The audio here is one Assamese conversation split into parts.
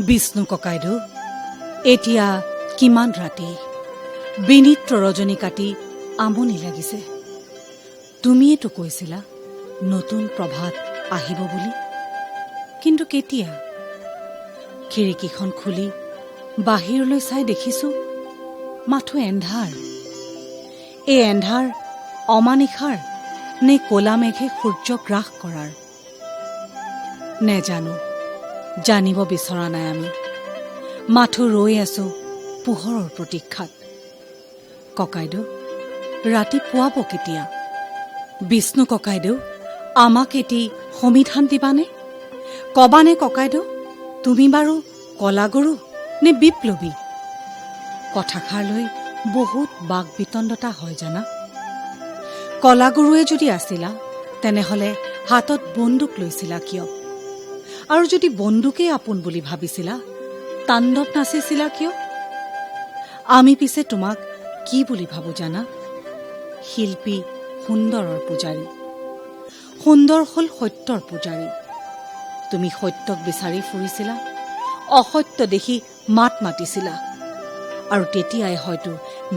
বিষ্ণু ককাইদেউ, এতিয়া কিমান ৰাতি, বিনিত্ৰ ৰজনী কাটি আমনি লাগিছে। তুমিয়েতো কৈছিলা নতুন প্ৰভাত আহিব বুলি, কিন্তু কেতিয়া? খিৰিকীখন খুলি বাহিৰলৈ চাই দেখিছো মাথো এন্ধাৰ। এই এন্ধাৰ অমানিশাৰ নে কলা মেঘে সূৰ্য গ্ৰাস কৰাৰ? নেজানো, জানিব বিচৰা নাই আমি। মাথো ৰৈ আছো পোহৰৰ প্ৰতীক্ষাত। ককাইদেউ, ৰাতি পুৱাব কেতিয়া? বিষ্ণু ককাইদেউ, আমাক এটি সমিধান দিবানে? কবানে ককাইদেউ, তুমি বাৰু কলাগুৰু নে বিপ্লৱী? কথাষাৰ লৈ বহুত বাক বিতণ্ডতা হয় জানা। কলাগুৰুৱে যদি আছিলা, তেনেহলে হাতত বন্দুক লৈছিলা কিয়? আৰু যদি বন্দুকেই আপোন বুলি ভাবিছিলা, তাণ্ডৱ নাচিছিলা কিয়? আমি পিছে তোমাক কি বুলি ভাবো জানা? শিল্পী সুন্দৰৰ পূজাৰী। সুন্দৰ হল সত্যৰ পূজাৰী। তুমি সত্যক বিচাৰি ফুৰিছিলা, অসত্য দেখি মাত মাতিছিলা, আৰু তেতিয়াই হয়তো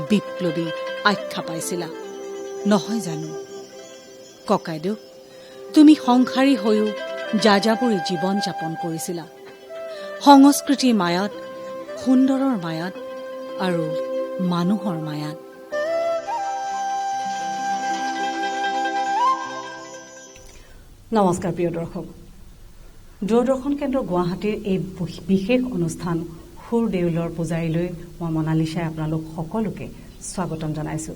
বিপ্লৱী আখ্যা পাইছিলা, নহয় জানো? ককাইদেউ, তুমি সংসাৰী হৈও যাযাবৰী জীৱন যাপন কৰিছিলা, সংস্কৃতিৰ মায়াত, সুন্দৰৰ মায়াত আৰু মানুহৰ মায়াত। নমস্কাৰ প্ৰিয় দৰ্শক। দূৰদৰ্শন কেন্দ্ৰ গুৱাহাটীৰ এই বিশেষ অনুষ্ঠান সুৰ দেউলৰ পূজাৰীলৈ মই মনালিছাই আপোনালোক সকলোকে স্বাগতম জনাইছো।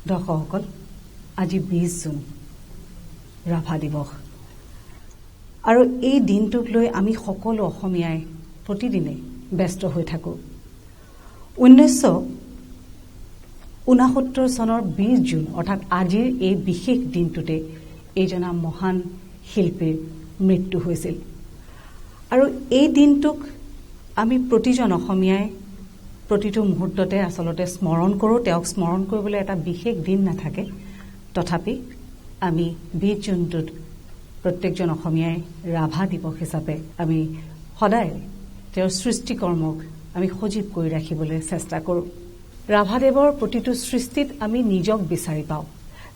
দৰ্শকসকল, আজি 20 জুন, ৰাভা দিৱস, আৰু এই দিনটোক লৈ আমি সকলো অসমীয়াই প্ৰতিদিনে ব্যস্ত হৈ থাকোঁ। 1969 চনৰ 20 জুন অৰ্থাৎ আজিৰ এই বিশেষ দিনটোতে এইজনা মহান শিল্পীৰ মৃত্যু হৈছিল। আৰু এই দিনটোক আমি প্ৰতিজন অসমীয়াই প্ৰতিটো মুহূৰ্ততে আচলতে স্মৰণ কৰোঁ। তেওঁক স্মৰণ কৰিবলৈ এটা বিশেষ দিন নাথাকে, তথাপি আমি 20 জুনটোত প্ৰত্যেকজন অসমীয়াই ৰাভা দিৱস হিচাপে আমি সদায় তেওঁৰ সৃষ্টিকৰ্মক আমি সজীৱ কৰি ৰাখিবলৈ চেষ্টা কৰোঁ। ৰাভাদেৱৰ প্ৰতিটো সৃষ্টিত আমি নিজক বিচাৰি পাওঁ।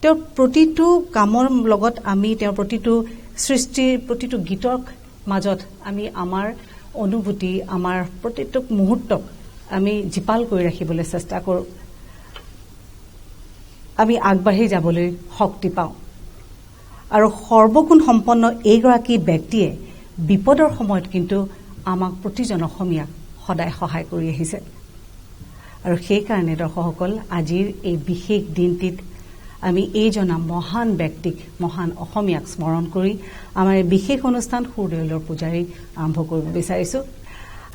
তেওঁৰ প্ৰতিটো কামৰ লগত আমি তেওঁৰ প্ৰতিটো সৃষ্টিৰ প্ৰতিটো গীতৰ মাজত আমি আমাৰ অনুভূতি, আমাৰ প্ৰতিটো মুহূৰ্তক আমি জীপাল কৰি ৰাখিবলৈ চেষ্টা কৰোঁ। আমি আগবাঢ়ি যাবলৈ শক্তি পাওঁ। আৰু সৰ্বগুণ সম্পন্ন এইগৰাকী ব্যক্তিয়ে বিপদৰ সময়ত কিন্তু আমাক প্ৰতিজন অসমীয়াক সদায় সহায় কৰি আহিছে। আৰু সেইকাৰণে দৰ্শকসকল, আজিৰ এই বিশেষ দিনটিত আমি এইজনা মহান ব্যক্তিক, মহান অসমীয়াক স্মৰণ কৰি আমাৰ এই বিশেষ অনুষ্ঠান সুৰ দেউলৰ পূজাৰী আৰম্ভ কৰিব বিচাৰিছোঁ।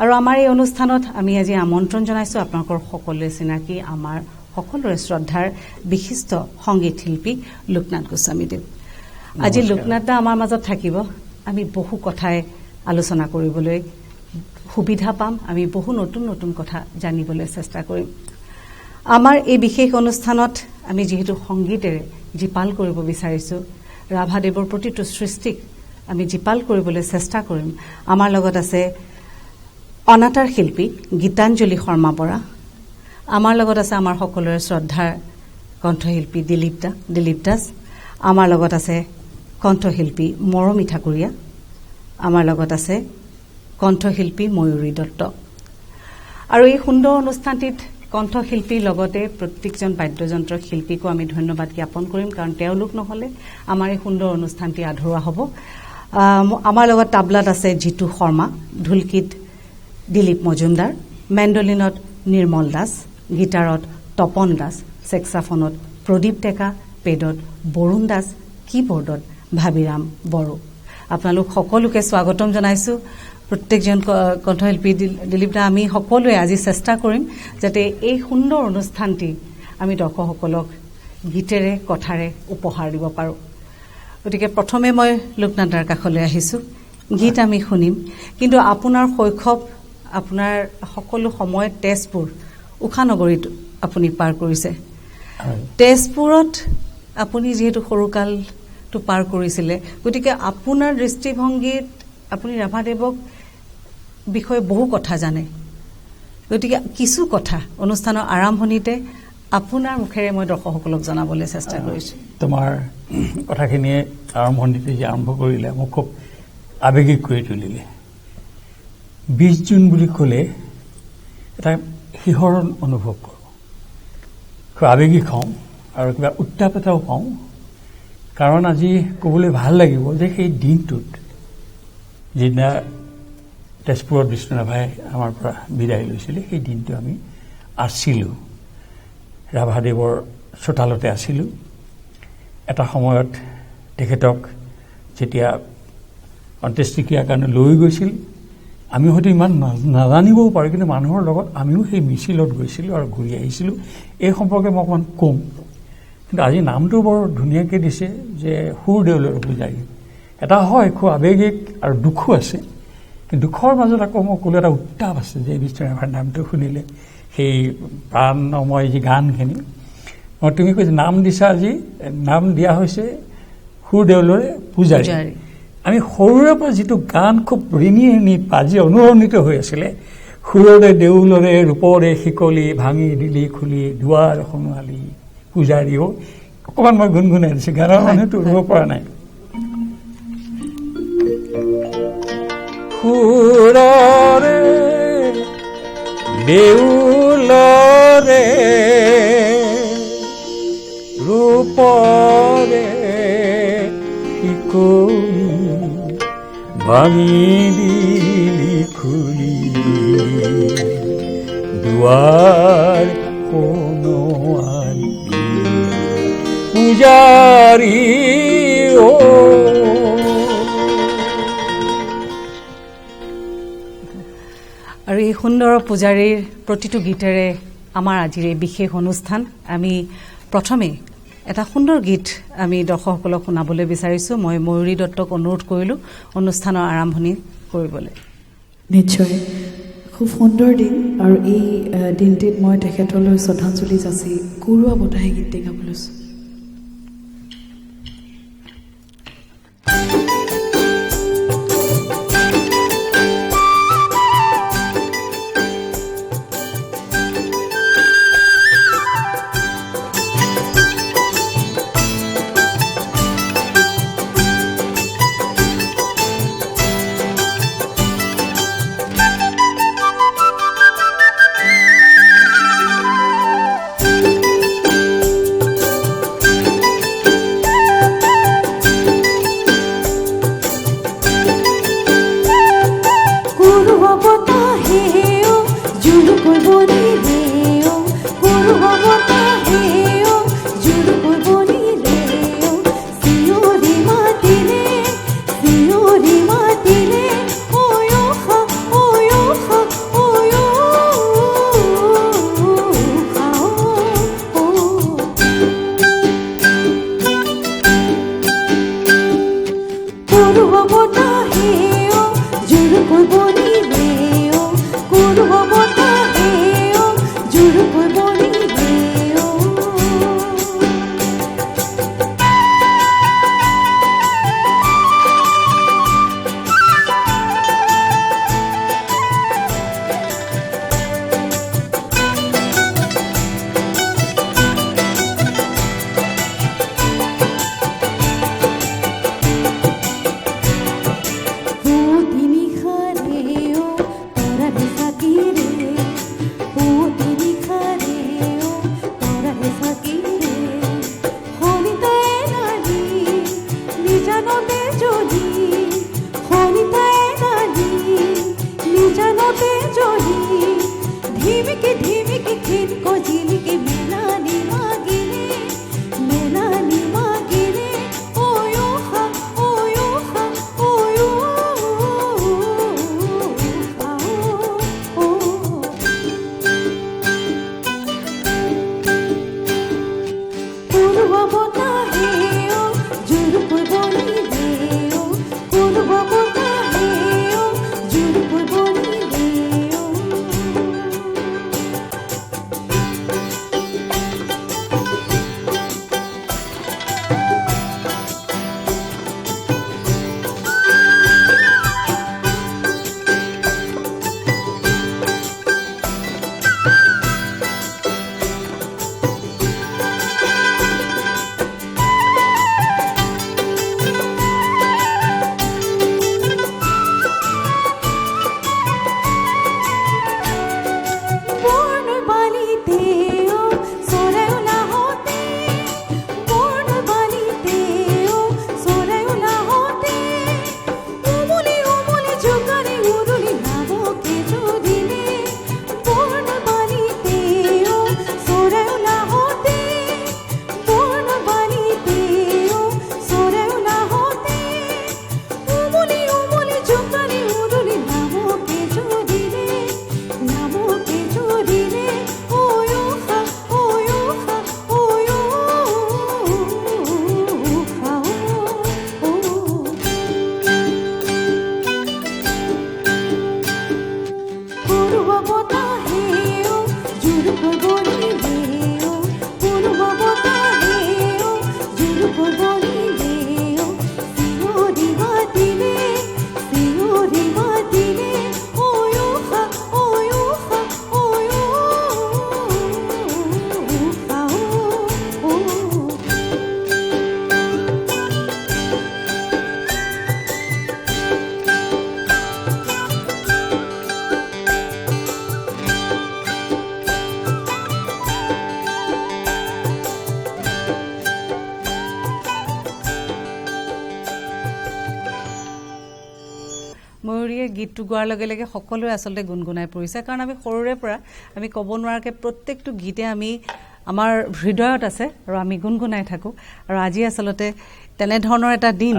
আৰু আমাৰ এই অনুষ্ঠানত আমি আজি আমন্ত্ৰণ জনাইছোঁ আপোনালোকৰ সকলোৰে চিনাকি, আমাৰ সকলোৰে শ্ৰদ্ধাৰ বিশিষ্ট সংগীত শিল্পী লোকনাথ গোস্বামীদেৱ। আজি লোকনাথ দা আমাৰ মাজত থাকিব। আমি বহু কথাই আলোচনা কৰিবলৈ সুবিধা পাম, আমি বহু নতুন নতুন কথা জানিবলৈ চেষ্টা কৰিম। আমাৰ এই বিশেষ অনুষ্ঠানত আমি যিহেতু সংগীতেৰে জীপাল কৰিব বিচাৰিছোঁ, ৰাভাদেৱৰ প্ৰতিটো সৃষ্টিক আমি জীপাল কৰিবলৈ চেষ্টা কৰিম। আমাৰ লগত আছে অনাতাঁৰ শিল্পী গীতাঞ্জলি শৰ্মা বৰা। আমাৰ লগত আছে আমাৰ সকলোৰে শ্ৰদ্ধাৰ কণ্ঠশিল্পী দিলীপ দাস। আমাৰ লগত আছে কণ্ঠশিল্পী মৰমী ঠাকুৰীয়া। আমাৰ লগত আছে কণ্ঠশিল্পী ময়ূৰী দত্ত। আৰু এই সুন্দৰ অনুষ্ঠানটিত কণ্ঠশিল্পীৰ লগতে প্ৰত্যেকজন বাদ্যযন্ত্ৰ শিল্পীকো আমি ধন্যবাদ জ্ঞাপন কৰিম, কাৰণ তেওঁলোক নহলে আমাৰ এই সুন্দৰ অনুষ্ঠানটি আধৰুৱা হ'ব। আমাৰ লগত তাবলাত আছে জিতু শৰ্মা, ঢোলকীত দিলীপ মজুমদাৰ, মেণ্ডলিনত নিৰ্মল দাস, গীটাৰত তপন দাস, ছেক্সাফোনত প্ৰদীপ ডেকা, পেডত বৰুণ দাস, কীবোৰ্ডত ভাবিৰাম বড়ো। আপোনালোক সকলোকে স্বাগতম জনাইছোঁ। প্ৰত্যেকজন কণ্ঠশিল্পী দিলীপ দা, আমি সকলোৱে আজি চেষ্টা কৰিম যাতে এই সুন্দৰ অনুষ্ঠানটি আমি দৰ্শকসকলক গীতেৰে কথাৰে উপহাৰ দিব পাৰোঁ। গতিকে প্ৰথমে মই লোকনাথ দাৰ কাষলৈ আহিছোঁ। গীত আমি শুনিম, কিন্তু আপোনাৰ শৈশৱ, আপোনাৰ সকলো সময় তেজপুৰ উষানগৰীত আপুনি পাৰ কৰিছে। তেজপুৰত আপুনি যিহেতু সৰুকালটো পাৰ কৰিছিলে, গতিকে আপোনাৰ দৃষ্টিভংগীত আপুনি ৰাভাদেৱক বিষয়ে বহু কথা জানে গতিকে কিছু কথা অনুষ্ঠানৰ আৰম্ভণিতে আপোনাৰ মুখেৰে মই দৰ্শকসকলক জনাবলৈ চেষ্টা কৰিছোঁ তোমাৰ কথাখিনিয়ে আৰম্ভণিতে যে আৰম্ভ কৰিলে মোক খুব আৱেগিক কৰি তুলিলে 20 জুন বুলি ক'লে এটা শিহৰণ অনুভৱ কৰোঁ খুব আৱেগিক হওঁ আৰু কিবা উত্তাপ এটাও পাওঁ কাৰণ আজি ক'বলৈ ভাল লাগিব যে সেই দিনটোত যিদিনা তেজপুৰত বিষ্ণুৰাভাই আমাৰ পৰা বিদায় লৈছিলে সেই দিনটো আমি আছিলোঁ ৰাভাদেৱৰ চোতালতে আছিলোঁ এটা সময়ত তেখেতক যেতিয়া অন্ত্যেষ্টিক্ৰিয়াৰ কাৰণে লৈ গৈছিল আমি হয়তো ইমান নাজানিবও পাৰোঁ কিন্তু মানুহৰ লগত আমিও সেই মিছিলত গৈছিলোঁ আৰু ঘূৰি আহিছিলোঁ এই সম্পৰ্কে মই অকণমান ক'ম কিন্তু আজি নামটো বৰ ধুনীয়াকৈ দিছে যে সুৰদেউলৰ পূজাৰী এটা হয় খুব আৱেগিক আৰু দুখো আছে কিন্তু দুখৰ মাজত আকৌ মই ক'লো এটা উত্তাপ আছে যে বিষ্ণুৰাভাৰ নামটো শুনিলে সেই প্ৰাণময় যি গানখিনি মই তুমি কৈছা নাম দিছা আজি নাম দিয়া হৈছে সুৰদেউলৰে পূজাৰী আমি সৰুৰে পৰা যিটো গান খুব ঋণী আজি অনুৰণিত হৈ আছিলে সুৰৰে দেউলৰে ৰূপৰে শিকলি ভাঙি দিলি খুলি দুৱাৰ সোণোৱালি পূজাৰীও অকণমান মই গুণগুণাই দিছোঁ গানৰ মানুহটো ৰ'ব পৰা নাই সুৰৰে দেউলৰে ৰূপৰে শিকলি ভাঙি দিলি খুলি দুৱাৰ সোণোৱালি পূজাৰী আৰু এই সুন্দৰ পূজাৰীৰ প্ৰতিটো গীতেৰে আমাৰ আজিৰ এই বিশেষ অনুষ্ঠান আমি প্ৰথমে এটা সুন্দৰ গীত আমি দৰ্শকসকলক শুনাবলৈ বিচাৰিছোঁ মই ময়ূৰী দত্তক অনুৰোধ কৰিলোঁ অনুষ্ঠানৰ আৰম্ভণি কৰিবলৈ নিশ্চয় খুব সুন্দৰ দিন আৰু এই দিনটিত মই তেখেতলৈ শ্ৰদ্ধাঞ্জলি যাচি কুৰুৱা বতাহে গীত গাবলৈ লৈছোঁ ছোৱালীয়ে গীতটো গোৱাৰ লগে লগে সকলোৱে আচলতে গুণগুণাই পৰিছে কাৰণ আমি সৰুৰে পৰা আমি ক'ব নোৱাৰাকৈ প্ৰত্যেকটো গীতে আমি আমাৰ হৃদয়ত আছে আৰু আমি গুণগুণাই থাকোঁ আৰু আজি আচলতে তেনেধৰণৰ এটা দিন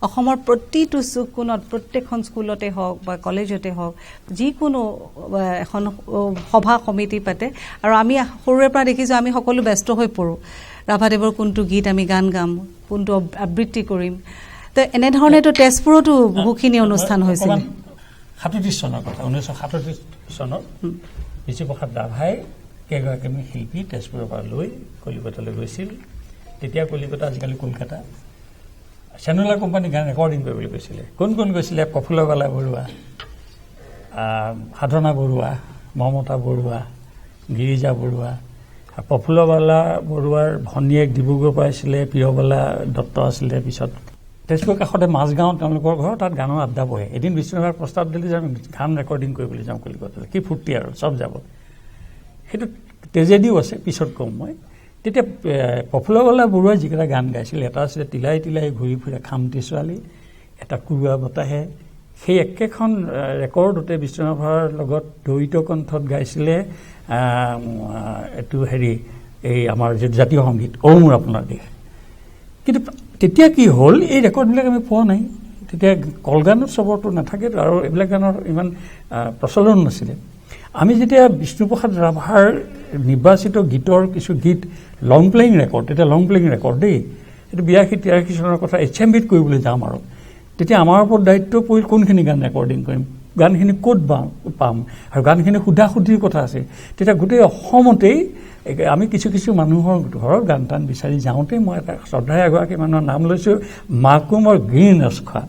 অসমৰ প্ৰতিটো চুক কোণত প্ৰত্যেকখন স্কুলতে হওক বা কলেজতে হওক যিকোনো এখন সভা সমিতি পাতে আৰু আমি সৰুৰে পৰা দেখিছোঁ আমি সকলো ব্যস্ত হৈ পৰোঁ ৰাভাদেৱৰ কোনটো গীত আমি গান গাম কোনটো আবৃত্তি কৰিম তো এনেধৰণেতো তেজপুৰতো বহুখিনি অনুষ্ঠান হৈছিল 37 চনৰ কথা 1937 চনত বিশ্বপ্ৰসাদ ৰাভাই কেইগৰাকী শিল্পী তেজপুৰৰ পৰা লৈ কলিকতালৈ গৈছিল তেতিয়া কলিকতা আজিকালি কলকাতা চেনুলা কোম্পানী গান ৰেকৰ্ডিং কৰিবলৈ গৈছিলে কোন কোন গৈছিলে প্ৰফুল্লবালা বৰুৱা সাধনা বৰুৱা মমতা বৰুৱা গিৰিজা বৰুৱা প্ৰফুল্লবালা বৰুৱাৰ ভনীয়েক ডিব্ৰুগড়ৰ পৰা আছিলে প্ৰিয়বালা দত্ত আছিলে পিছত তেজপুৰ কাষতে মাজগাঁও তেওঁলোকৰ ঘৰ তাত গানৰ আড্ডা বহে এদিন বিষ্ণুৰাভাই প্ৰস্তাৱ দিলে যে আমি গান ৰেকৰ্ডিং কৰিবলৈ যাওঁ কলিকতালৈ কি ফূৰ্তি আৰু চব যাব সেইটো তেজেদিও আছে পিছত কম মই তেতিয়া প্ৰফুল্লবালা বৰুৱাই যিকেইটা গান গাইছিল এটা আছিলে তিলাই তিলাই ঘূৰি ফুৰে খামটি ছোৱালী এটা কুৰুৱা বতাহে সেই একেখন ৰেকৰ্ডতে বিষ্ণুৰাভাৰ লগত দ্বৈত কণ্ঠত গাইছিলে এইটো হেৰি এই আমাৰ যে জাতীয় সংগীত অ মোৰ আপোনাৰ দেশ কিন্তু তেতিয়া কি হ'ল এই ৰেকৰ্ডবিলাক আমি পোৱা নাই তেতিয়া কলগান উৎসৱতো নাথাকেতো আৰু এইবিলাক গানৰ ইমান প্ৰচলন নাছিলে আমি যেতিয়া বিষ্ণুপ্ৰসাদ ৰাভাৰ নিৰ্বাচিত গীতৰ কিছু গীত লং প্লেয়িং ৰেকৰ্ড তেতিয়া লং প্লেয়িং ৰেকৰ্ড দেই এইটো 82-83 চনৰ কথা HMVত কৰিবলৈ যাম আৰু তেতিয়া আমাৰ ওপৰত দায়িত্ব পৰিল কোনখিনি গান ৰেকৰ্ডিং কৰিম গানখিনি ক'ত পাম আৰু গানখিনি সুধাসুধিৰ কথা আছে তেতিয়া গোটেই অসমতেই আমি কিছু কিছু মানুহৰ ঘৰত গান টান বিচাৰি যাওঁতে মই এটা শ্ৰদ্ধাই এগৰাকী মানুহৰ নাম লৈছোঁ মাকুমৰ গ্ৰীণ ৰসখোৱা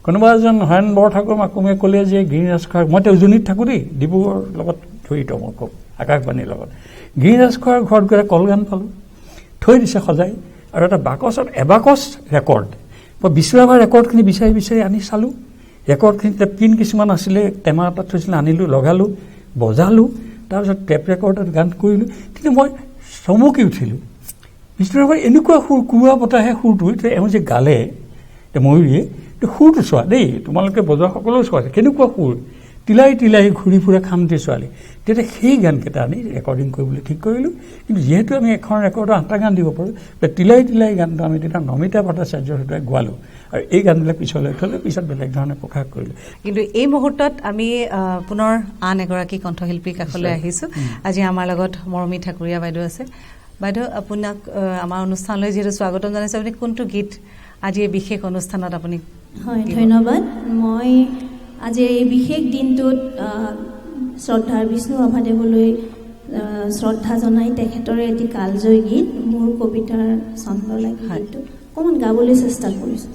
কোনোবা এজন হৰেণ বৰঠাকুৰ মাকুমে ক'লে যে গ্ৰীণ ৰসখোৱা মই উজনিত থাকোঁ দেই ডিব্ৰুগড়ৰ লগত জড়িত মই খুব আকাশবাণীৰ লগত গ্ৰীণ ৰসখোৱাৰ ঘৰত গৈ কলগান পালোঁ থৈ দিছে সজাই আৰু এটা বাকচত এবাকচ ৰেকৰ্ড মই বিষ্ণুৰাভাৰ ৰেকৰ্ডখিনি বিচাৰি বিচাৰি আনি চালোঁ ৰেকৰ্ডখিনিতে পিন কিছুমান আছিলে টেমা এটাত থৈছিলে আনিলোঁ লগালোঁ বজালোঁ তাৰপিছত টেপ ৰেকৰ্ডত গান কৰিলোঁ কিন্তু মই চমকি উঠিলোঁ বিষ্ণুৰাভাৰ এনেকুৱা সুৰ কুৰুৱা বতাহে সুৰটো এতিয়া এওঁ যে গালে ময়ূৰীয়ে সুৰটো চোৱা দেই তোমালোকে বজোৱা সকলো চোৱা কেনেকুৱা সুৰ তিলাই তিলাই ঘূৰি ফুৰা খামটি ছোৱালী তেতিয়া সেই গানকেইটা আনি ৰেকৰ্ডিং কৰিবলৈ ঠিক কৰিলোঁ কিন্তু যিহেতু আমি এখন ৰেকৰ্ডৰ 8টা গান দিব পাৰোঁ তিলাই তিলাই গানটো আমি তেতিয়া নমিতা ভট্টাচাৰ্যৰ সৈতে গোৱালোঁ আৰু এই গানবিলাক পিছলৈ থ'লে পিছত বেলেগ ধৰণে প্ৰকাশ কৰিলোঁ কিন্তু এই মুহূৰ্তত আমি পুনৰ আন এগৰাকী কণ্ঠশিল্পীৰ কাষলৈ আহিছোঁ আজি আমাৰ লগত মৰমী ঠাকুৰীয়া বাইদেউ আছে বাইদেউ আপোনাক আমাৰ অনুষ্ঠানলৈ যিহেতু স্বাগতম জনাইছোঁ আপুনি কোনটো গীত আজি এই বিশেষ অনুষ্ঠানত আপুনি হয় ধন্যবাদ মই আজি এই বিশেষ দিনটোত শ্ৰদ্ধাৰ বিষ্ণু ৰাভাদেৱলৈ শ্ৰদ্ধা জনাই তেখেতৰ এটি কালজয়ী গীত মোৰ কবিতাৰ ছন্দ লাগি গীতটো অকণমান গাবলৈ চেষ্টা কৰিছোঁ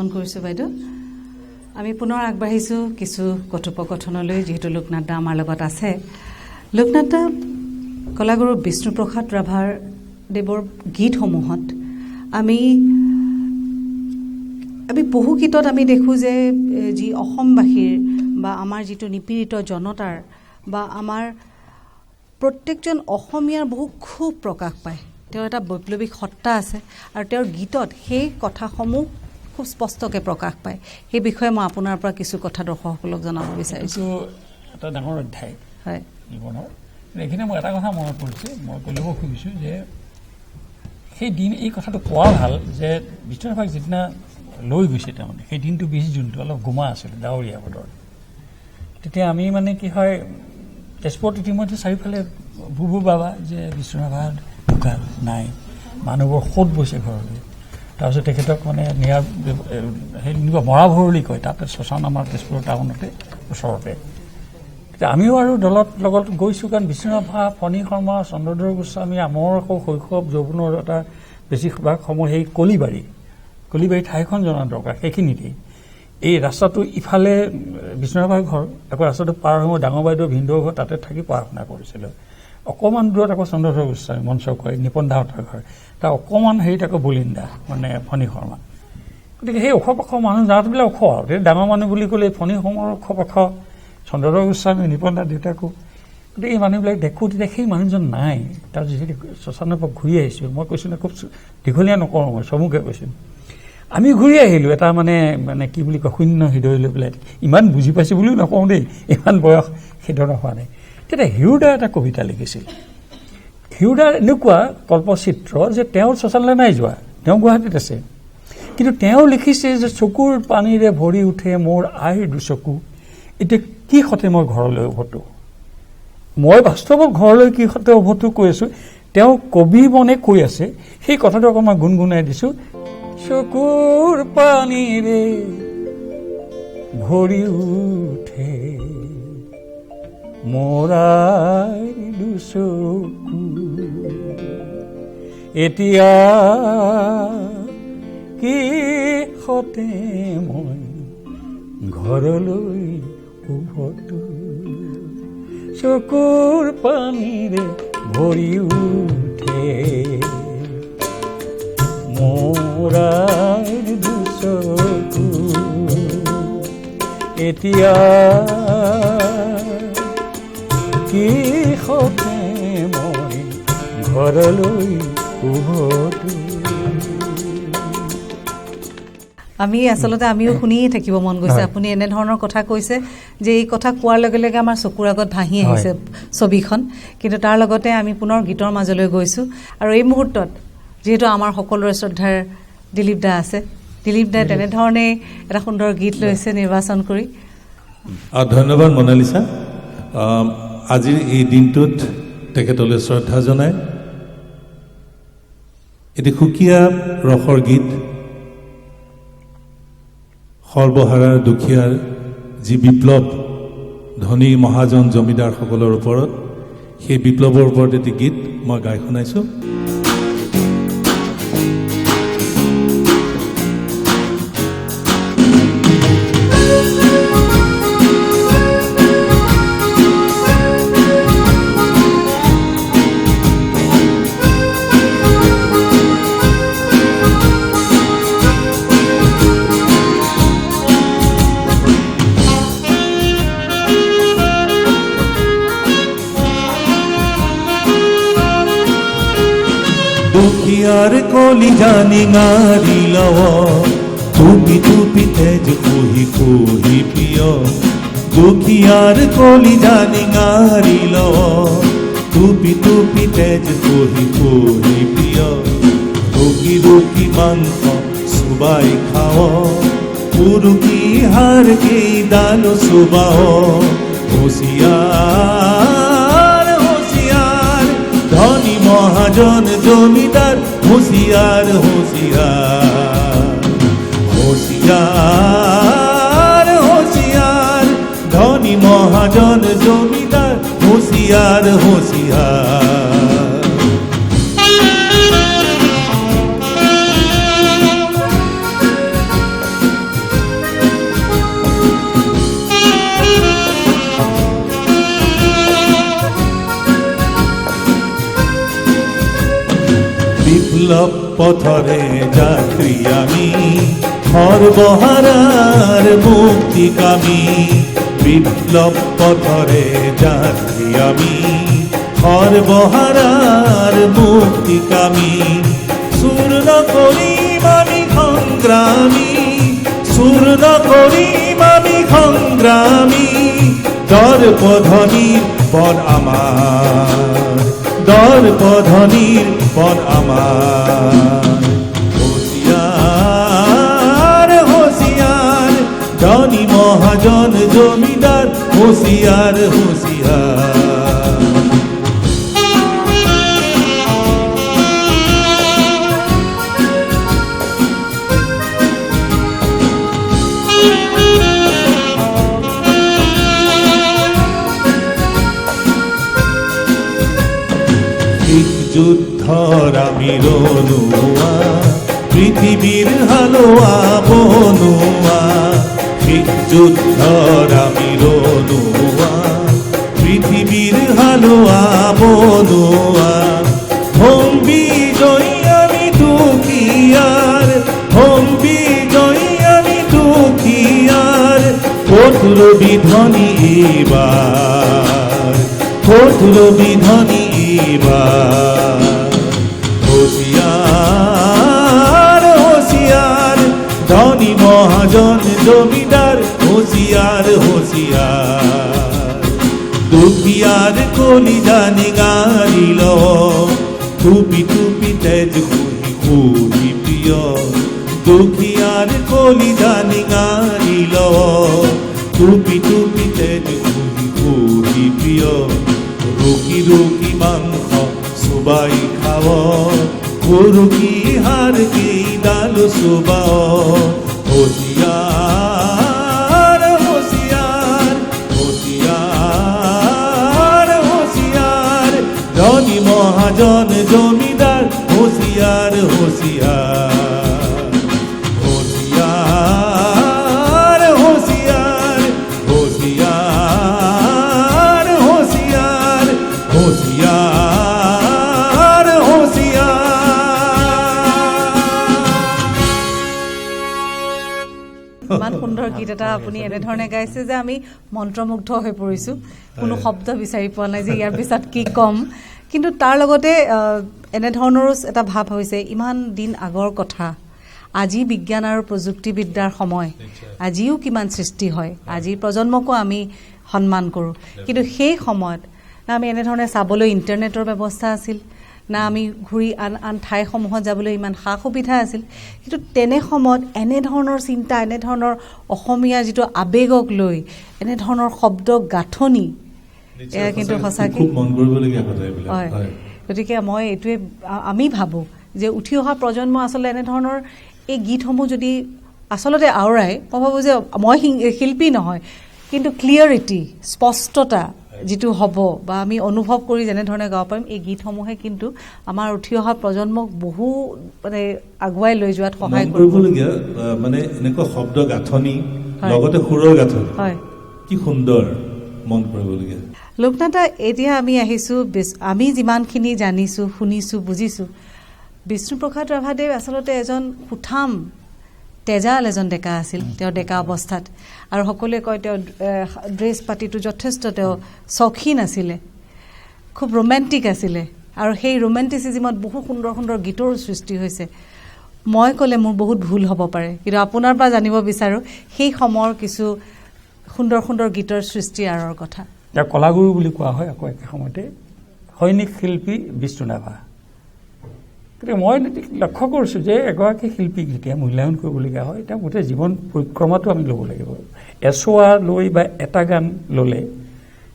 জ্ঞাপন কৰিছোঁ বাইদেউ। আমি পুনৰ আগবাঢ়িছোঁ কিছু কথোপকথনলৈ, যিহেতু লোকনাথ দা আমাৰ লগত আছে। লোকনাথ দা, কলাগুৰু বিষ্ণুপ্ৰসাদ ৰাভাৰ দেৱৰ গীতসমূহত আমি বহু গীতত আমি দেখোঁ যে যি অসমবাসীৰ বা আমাৰ যিটো নিপীড়িত জনতাৰ বা আমাৰ প্ৰত্যেকজন অসমীয়াৰ বহু ক্ষোভ প্ৰকাশ পায়। তেওঁৰ এটা বৈপ্লৱিক সত্তা আছে আৰু তেওঁৰ গীতত সেই কথাসমূহ খুব স্পষ্টকৈ প্ৰকাশ পায়। সেই বিষয়ে মই আপোনাৰ পৰা কিছু কথা দৰ্শকসকলক জনাব বিচাৰিছোঁ। এটা ডাঙৰ অধ্যায় হয় জীৱনৰ। এইখিনি মোৰ এটা কথা মনত পৰিছে, মই ক'ব খুজিছোঁ যে সেই দিন, এই কথাটো কোৱা ভাল যে বিষ্ণুৰাভাক যিদিনা লৈ গৈছে তাৰমানে, সেই দিনটো 20 জুনটো অলপ গোমা আছিল, ডাৱৰীয়া বতৰ। তেতিয়া আমি মানে কি হয়, তেজপুৰত ইতিমধ্যে চাৰিওফালে বুবু বাবা যে বিষ্ণুৰাভা ঢুকাল, নাই, মানুহবোৰ সোঁত বৈছে ঘৰলৈ। তাৰপিছত তেখেতক মানে সেই মৰা ভৰলি কয়, তাতে শ্মশান আমাৰ তেজপুৰ টাউনতে ওচৰতে। তেতিয়া আমিও আৰু দলত লগত গৈছোঁ, কাৰণ বিষ্ণুৰাভা, ফণী শৰ্মা, চন্দ্ৰধৰ গোস্বামী, আমাৰ আকৌ শৈশৱ যৌৱনৰ এটা বেছিভাগ সময় সেই কলিবাৰী ঠাইখন জনা দৰকাৰ। সেইখিনিতেই এই ৰাস্তাটো ইফালে বিষ্ণুৰাভাৰ ঘৰ, আকৌ ৰাস্তাটো পাৰ হৈ ডাঙৰ বাইদেউ ভিনদেউৰ ঘৰ, তাতে থাকি পঢ়া শুনা কৰিছিলোঁ। অকণমান দূৰত আকৌ চন্দ্ৰধৰ গোস্বামী মঞ্চ কয়, নিপন দাহঁতৰ ঘৰ, তাৰ অকণমান হেৰিত আকৌ বলিন্দা মানে ফণী শৰ্মা। গতিকে সেই ওখ পাখ মানুহ যাওঁবিলাক ওখ আৰু ডাঙৰ মানুহ বুলি ক'লে ফণী শৰ্মাৰ ওখ পাখ, চন্দ্ৰধৰ গোস্বামী, নিপন দা দেউতাকো। গতিকে এই মানুহবিলাক দেখোঁ, তেতিয়া সেই মানুহজন নাই। তাৰ যিহেতু শ্মশানৰ পৰা ঘূৰি আহিছোঁ, মই কৈছোঁ ন, খুব দীঘলীয়া নকৰোঁ, মই চমুকে কৈছোঁ। আমি ঘূৰি আহিলোঁ এটা মানে কি বুলি কয়, শূন্য হৃদয় লৈ পেলাই। ইমান বুজি পাইছোঁ বুলিও নকওঁ দেই, ইমান বয়স সেইধৰণৰ হোৱা নাই। তেতিয়া হিৰুদাৰ এটা কবিতা লিখিছিল। হিৰুদাৰ এনেকুৱা কল্পচিত্ৰ যে তেওঁৰ শ্মশানলৈ নাই যোৱা, তেওঁ গুৱাহাটীত আছে, কিন্তু তেওঁ লিখিছে যে চকুৰ পানীৰে ভৰি উঠে মোৰ আইৰ দুচকু, এতিয়া কি সতে মই ঘৰলৈ উভতো। মই বাস্তৱত ঘৰলৈ কি সতে উভতো কৈ আছোঁ, তেওঁ কবি মনে কৈ আছে। সেই কথাটো অকণমান গুণগুণাই দিছোঁ। চকুৰ পানীৰে ভৰি উঠে মোৰ আইৰ দুচকু, এতিয়া কি সতে মই ঘৰলৈ উভতো। চকুৰ পানীৰে ভৰি উঠে মোৰ আইৰ দুচকু, এতিয়া কি সতে মই ঘৰলৈ উভতো। আমিও শুনিয়ে থাকিব মন গৈছে। আপুনি এনেধৰণৰ কথা কৈছে যে এই কথা কোৱাৰ লগে লগে আমাৰ চকুৰ আগত ভাহি আহিছে ছবিখন, কিন্তু তাৰ লগতে আমি পুনৰ গীতৰ মাজলৈ গৈছোঁ। আৰু এই মুহূৰ্তত যিহেতু আমাৰ সকলোৰে শ্ৰদ্ধাৰ দিলীপ দা আছে, দিলীপ দাই তেনেধৰণে এটা সুন্দৰ গীত লৈছে নিৰ্বাচন কৰি। ধন্যবাদ মনালিছা। আজিৰ এই দিনটোত তেখেতলৈ শ্ৰদ্ধা জনাই এটি সুকীয়া ৰসৰ গীত, সৰ্বহাৰাৰ দুখীয়াৰ যি বিপ্লৱ ধনী মহাজন জমিদাৰসকলৰ ওপৰত, সেই বিপ্লৱৰ ওপৰত এটি গীত মই গাই শুনাইছোঁ। দুখিয়াৰ কলি জানি নাৰী লৱ, টুপি টুপি তেজ কহি কহি প্ৰিয়। দুখিয়াৰ কলি জানি নাৰী লৱ, টুপি টুপি তেজ কহি কহি প্ৰিয়। ৰুকি ৰুকি মাংস চুবাই খাৱ, পুৰুকি হাৰ কেইডাল চুবাও। হুঁচিয়াৰ হুঁচিয়াৰ ধনী মহাজন জমিদাৰ, হুঁচিয়াৰ হুঁচিয়াৰ হুঁচিয়াৰ হুঁচিয়াৰ ধনী মহাজন জমিদাৰ, হুঁচিয়াৰ হুঁচিয়াৰ। বিপ্লৱ পথৰে যাত্ৰী আমি সৰ্বহাৰাৰ মুক্তিকামী বিপ্লৱ পথৰে যাত্ৰী আমি সৰ্বহাৰাৰ মুক্তিকামী চুৰ নকৰিম আমি সংগ্ৰামী চুৰ নকৰিম আমি সংগ্ৰামী দৰ্পধ্বনিৰ পদ আমাৰ দৰ্পধ্বনিৰ পদ আমাৰ হুঁচিয়াৰ হুঁচিয়াৰ ধনী মহাজন জমিদাৰ হুঁচিয়াৰ হুঁচিয়াৰ যুদ্ধৰ আমি ৰনোৱা পৃথিৱীৰ হালোৱা বনোৱা যুদ্ধৰ আমি ৰনোৱা পৃথিৱীৰ হালোৱা বনোৱা হোম বিজয়ী আমি দুখীয়াৰ হোম বিজয়ী আমি দুখীয়াৰ কঠোৰ বিধনী এইবাৰ কঠোৰ বিধনী হুঁচিয়াৰ হুঁচিয়াৰ ধনী মহাজন জমিদাৰ হুঁচিয়াৰ হুঁচিয়াৰ দুখীয়াৰ কলিজা নিঙাৰি ল টুপি টুপি তেজ খুহি খুহি প্ৰিয় দুখীয়াৰ কলিজা নিঙাৰি ল টুপি টুপি তেজ খুহি খুহি প্ৰিয় ৰুকি ৰুকি মাংস চুবাই খাৱ ৰুকি হাৰ কেইডাল চুবাৱ হুঁচিয়াৰ হুঁচিয়াৰ হুঁচিয়াৰ হুঁচিয়াৰ ধনী মহাজন জমিদাৰ হুঁচিয়াৰ হুঁচিয়াৰ হুঁচিয়াৰ হুঁচিয়াৰ হুঁচিয়াৰ হুঁচিয়াৰ হুঁচিয়াৰ হুঁচিয়াৰ ইমান সুন্দৰ গীত এটা আপুনি এনেধৰণে গাইছে যে আমি মন্ত্ৰমুগ্ধ হৈ পৰিছোঁ কোনো শব্দ বিচাৰি পোৱা নাই যে ইয়াৰ পিছত কি ক'ম কিন্তু তাৰ লগতে এনেধৰণৰো এটা ভাৱ হৈছে ইমান দিন আগৰ কথা আজি বিজ্ঞান আৰু প্ৰযুক্তিবিদ্যাৰ সময় আজিও কিমান সৃষ্টি হয় আজিৰ প্ৰজন্মকো আমি সন্মান কৰোঁ কিন্তু সেই সময়ত না আমি এনেধৰণে চাবলৈ ইণ্টাৰনেটৰ ব্যৱস্থা আছিল না আমি ঘূৰি আন আন ঠাইসমূহত যাবলৈ ইমান সা সুবিধা আছিল কিন্তু তেনে সময়ত এনেধৰণৰ চিন্তা এনেধৰণৰ অসমীয়া যিটো আৱেগক লৈ এনেধৰণৰ শব্দ গাঁথনি এয়া কিন্তু সঁচাকৈ খুব মন কৰিবলগীয়া কথা এইবিলাক হয় গতিকে মই এইটোৱে আমি ভাবোঁ যে উঠি অহা প্ৰজন্ম আচলতে এনেধৰণৰ এই গীতসমূহ যদি আচলতে আওৰাই মই ভাবোঁ যে মই শিল্পী নহয় কিন্তু ক্লিয়াৰিটি স্পষ্টতা যিটো হ'ব বা আমি অনুভৱ কৰি যেনেধৰণে গাব পাৰিম এই গীতসমূহে কিন্তু আমাৰ উঠি অহা প্ৰজন্মক বহু মানে আগুৱাই লৈ যোৱাত সহায় কৰিবলগীয়া মানে এনেকুৱা শব্দ গাঁথনি লগতে সুৰৰ গাঁথনি হয় কি সুন্দৰ মন কৰিবলগীয়া লোকনাথা এতিয়া আমি আহিছোঁ আমি যিমানখিনি জানিছোঁ শুনিছোঁ বুজিছোঁ বিষ্ণুপ্ৰসাদ ৰাভাদেৱ আচলতে এজন সুঠাম তেজাল এজন ডেকা আছিল তেওঁ ডেকা অৱস্থাত আৰু সকলোৱে কয় তেওঁ ড্ৰেছ পাতিটো যথেষ্ট তেওঁ চখীন আছিলে খুব ৰোমেণ্টিক আছিলে আৰু সেই ৰোমেণ্টিচিজিমত বহু সুন্দৰ সুন্দৰ গীতৰো সৃষ্টি হৈছে মই ক'লে মোৰ বহুত ভুল হ'ব পাৰে কিন্তু আপোনাৰ পৰা জানিব বিচাৰোঁ সেই সময়ৰ কিছু সুন্দৰ সুন্দৰ গীতৰ সৃষ্টি আঁৰৰ কথা ইয়াক কলাগুৰু বুলি কোৱা হয় আকৌ একে সময়তে সৈনিক শিল্পী বিষ্ণু ৰাভা গতিকে মই লক্ষ্য কৰিছোঁ যে এগৰাকী শিল্পীক যেতিয়া মূল্যায়ন কৰিবলগীয়া হয় এতিয়া গোটেই জীৱন পৰিক্ৰমাটো আমি ল'ব লাগিব এচোৱা লৈ বা এটা গান ল'লে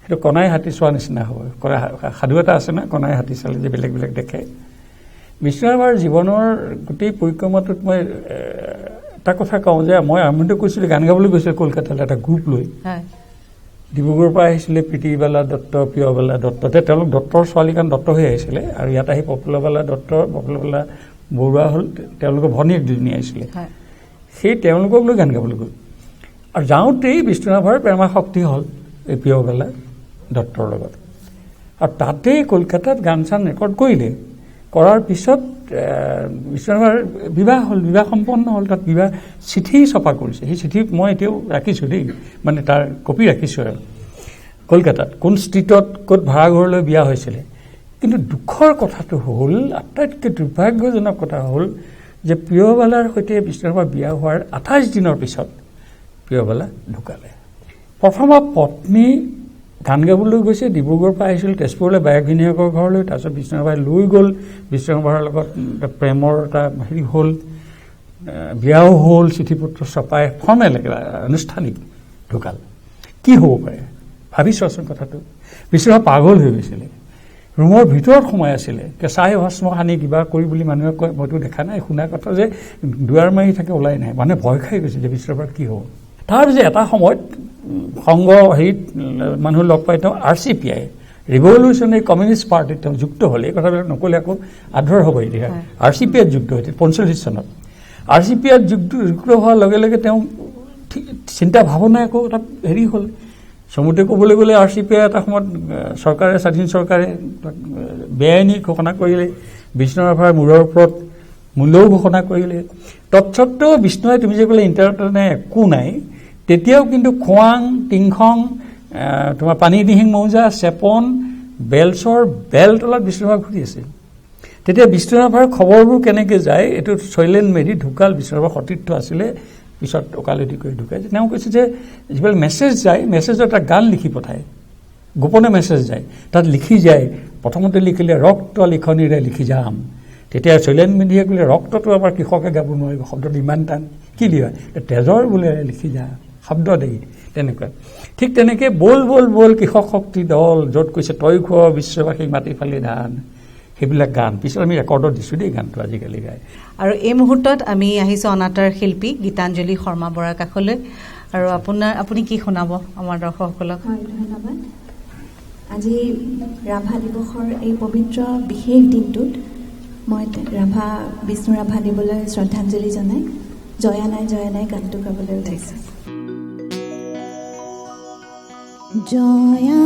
সেইটো কণাই হাতী চোৱা নিচিনা হ'ব সাধু এটা আছে না কণাই হাতী চালে যে বেলেগ বেলেগ দেখে বিষ্ণু ৰাভাৰ জীৱনৰ গোটেই পৰিক্ৰমাটোত মই এটা কথা কওঁ যে মই আৰম্ভণিতে কৈছিলোঁ গান গাবলৈ গৈছিলোঁ কলকাতালৈ এটা গ্ৰুপ লৈ ডিব্ৰুগড়ৰ পৰা আহিছিলে প্ৰীতিবালা দত্ত প্ৰিয়বালা দত্ত তেওঁলোক দত্তৰ ছোৱালীকান দত্ত হৈ আহিছিলে আৰু ইয়াত আহি প্ৰফুল্লবালা দত্ত প্ৰফুল্লবালা বৰুৱা হ'ল তেওঁলোকৰ ভনীয়েক দুজনী আহিছিলে সেই তেওঁলোকক লৈ গান গাবলৈ গ'ল আৰু যাওঁতেই বিষ্ণু ৰাভাৰ প্ৰেমাশক্তি হ'ল এই প্ৰিয়বালা দত্তৰ লগত আৰু তাতেই কলকাতাত গান চান ৰেকৰ্ড কৰিলে কৰাৰ পিছত বিষ্ণুৰাভাৰ বিবাহ হ'ল, বিবাহ সম্পন্ন হ'ল। তাত বিবাহ চিঠি ছপা কৰিছে, সেই চিঠি মই এতিয়াও ৰাখিছোঁ দেই, মানে তাৰ কপি ৰাখিছোঁ আৰু কলকাতাত কোন ষ্ট্ৰীটত ক'ত ভাড়াঘৰলৈ বিয়া হৈছিলে। কিন্তু দুখৰ কথাটো হ'ল, আটাইতকৈ দুৰ্ভাগ্যজনক কথা হ'ল যে প্ৰিয়বালাৰ সৈতে বিষ্ণুৰাভাৰ বিয়া হোৱাৰ 28 দিনৰ পিছত প্ৰিয়বালা ঢুকালে। প্ৰথমে পত্নী গান গাবলৈ গৈছে, ডিব্ৰুগড়ৰ পৰা আহিছিল তেজপুৰলৈ বায়েক ভিনীহিয়েকৰ ঘৰলৈ। তাৰপিছত বিষ্ণুৰাভাই লৈ গ'ল, বিষ্ণুৰাভাৰ লগত প্ৰেমৰ এটা হেৰি হ'ল, বিয়াও হ'ল, চিঠি পত্ৰ ছপাই ফৰ্মেল আনুষ্ঠানিক ঢুকাল। কি হ'ব পাৰে ভাবি চোৱাচোন কথাটো। বিষ্ণুৰাভা পাগল হৈ গৈছিলে, ৰুমৰ ভিতৰত সোমাই আছিলে, কেঁচাই ভস্ম সানি কিবা কৰি বুলি মানুহে কয়, মইতো দেখা নাই, শুনা কথা যে দুৱাৰ মাৰি থাকে ওলাই নাই, মানে ভয় খাই গৈছে যে বিষ্ণুৰাভাৰ কি হ'ব। তাৰপিছত এটা সময়ত সংঘ হেৰিত মানুহ লগ পাই তেওঁ RCPI ৰিভলিউচনাৰী কমিউনিষ্ট পাৰ্টিত তেওঁ যুক্ত হ'ল। এই কথাবিলাক নক'লে আকৌ আধৰুৱা হ'ব। এতিয়া RCPIত যুক্ত হৈছিল 45 চনত। RCPIত যুক্ত হোৱাৰ লগে লগে তেওঁ চিন্তা ভাৱনাই আকৌ এটা হেৰি হ'ল। চমুতে ক'বলৈ গ'লে RCPI এটা সময়ত চৰকাৰে, স্বাধীন চৰকাৰে বেআইনী ঘোষণা কৰিলে, বিষ্ণুৰাভাৰ মূৰৰ ওপৰত মূল্যও ঘোষণা কৰিলে। তৎসত্ত্বেও বিষ্ণুৱে, তুমি যে ক'লে ইণ্টাৰনেট নাই, একো নাই, তেতিয়াও কিন্তু খোৱাং, টিংখং, তোমাৰ পানীদিহিং মৌজা, চেপন, বেলচৰ বেলতলাত বিষ্ণুৰাভা ঘূৰি আছিল। তেতিয়া বিষ্ণুৰাভাৰ খবৰবোৰ কেনেকৈ যায়, এইটো শৈলেন মেধি ঢুকাল, বিষ্ণুৰাভাৰ সতীৰ্থ আছিলে, পিছত ওকালতি কৰি ঢুকাইছে। তেওঁ কৈছে যে যিবিলাক মেছেজ যায়, মেছেজত এটা গান লিখি পঠায়, গোপনে মেছেজ যায়, তাত লিখি যায়, প্ৰথমতে লিখিলে ৰক্ত লিখনিৰে লিখি যাম। তেতিয়া শৈলেন মেধিয়ে ক'লে ৰক্তটো আমাৰ কৃষকে গাব নোৱাৰিব, শব্দটো ইমান টান, কি লিখা, তেজৰ বোলে লিখি যা, শব্দ দেই, তেনেকুৱা। ঠিক তেনেকৈ বল বল বল কৃষক শক্তি দল, য'ত কৈছে তই খোৱা বিশ্ববাসীক মাটি ফালি ধান, সেইবিলাক গান পিছত আমি ৰেকৰ্ডত দিছোঁ দেই, গানটো আজিকালি গায়। আৰু এই মুহূৰ্তত আমি আহিছোঁ অনাতাঁৰ শিল্পী গীতাঞ্জলি শৰ্মা বৰাৰ কাষলৈ। আৰু আপুনি কি শুনাব আমাৰ দৰ্শকসকলক? হয়, ধন্যবাদ। আজি ৰাভা দিৱসৰ এই পবিত্ৰ বিশেষ দিনটোত মই বিষ্ণু ৰাভা দেৱলৈ শ্ৰদ্ধাঞ্জলি জনাই জয়া নাই গানটো গাবলৈ ওলাইছোঁ। জয়া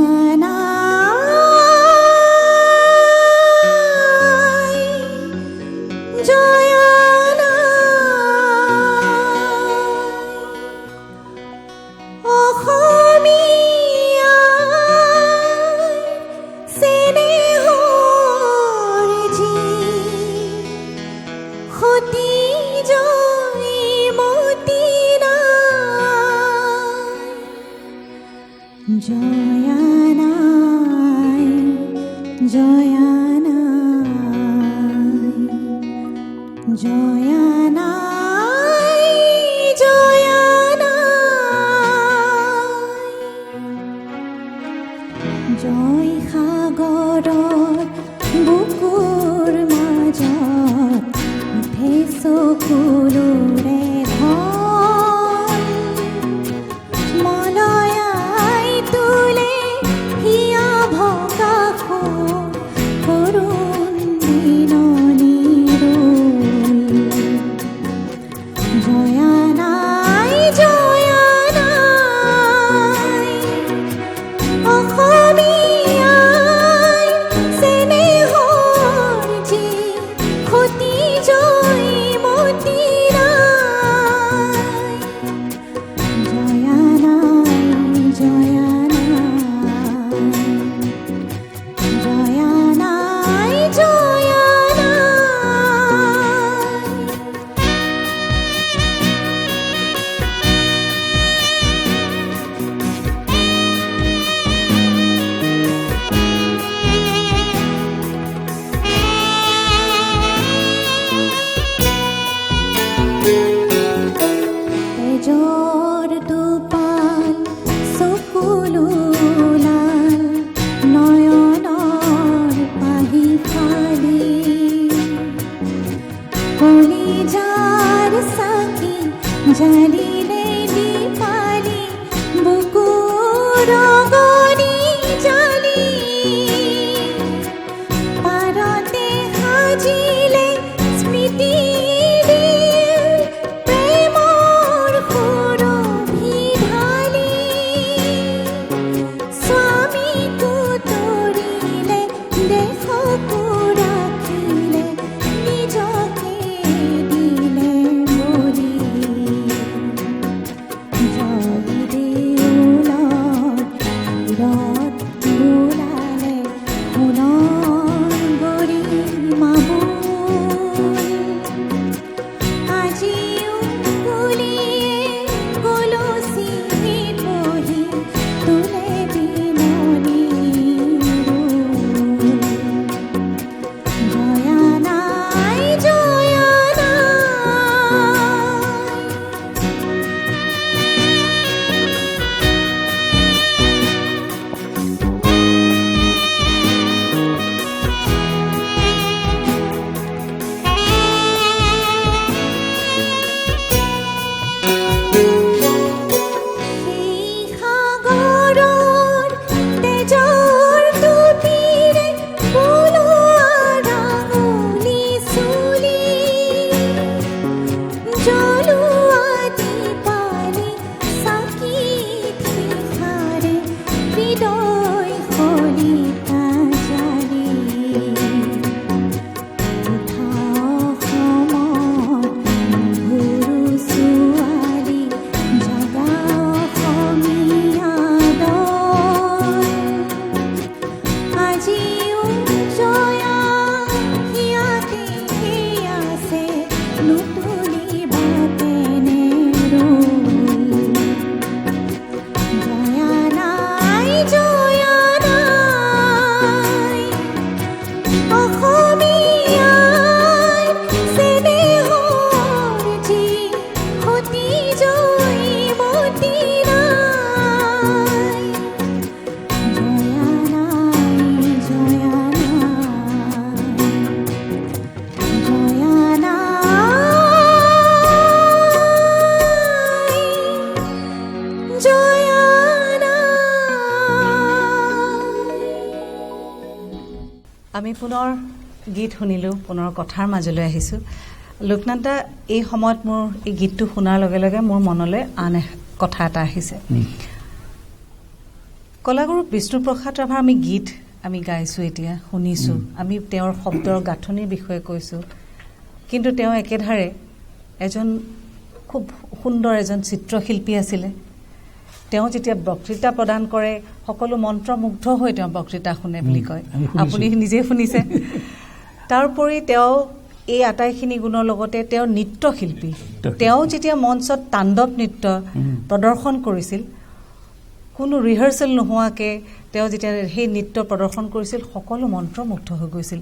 জয় সাগৰৰ বুকুৰ মাজত উঠে চকুলোৰে ধন, মলয়াই তোলে হিয়া ভকা কৰুণ দিননি ৰোল। জয়া নাই অসমীয়া আমি পুনৰ গীত শুনিলোঁ, পুনৰ কথাৰ মাজলৈ আহিছোঁ। লোকনাথদা, এই সময়ত মোৰ এই গীতটো শুনাৰ লগে লগে মোৰ মনলৈ আন কথা এটা আহিছে। কলাগুৰু বিষ্ণুপ্ৰসাদ ৰাভাৰ আমি গীত আমি গাইছোঁ, এতিয়া শুনিছোঁ, আমি তেওঁৰ শব্দৰ গাঁথনিৰ বিষয়ে কৈছোঁ, কিন্তু তেওঁ একেধাৰে এজন খুব সুন্দৰ এজন চিত্ৰশিল্পী আছিলে। তেওঁ যেতিয়া বক্তৃতা প্ৰদান কৰে সকলো মন্ত্ৰমুগ্ধ হৈ তেওঁ বক্তৃতা শুনে বুলি কয়, আপুনি নিজে শুনিছে। তাৰোপৰি তেওঁ এই আটাইখিনি গুণৰ লগতে তেওঁ নৃত্যশিল্পী। তেওঁ যেতিয়া মঞ্চত তাণ্ডৱ নৃত্য প্ৰদৰ্শন কৰিছিল, কোনো ৰিহাৰ্চেল নোহোৱাকৈ তেওঁ যেতিয়া সেই নৃত্য প্ৰদৰ্শন কৰিছিল, সকলো মন্ত্ৰমুগ্ধ হৈ গৈছিল।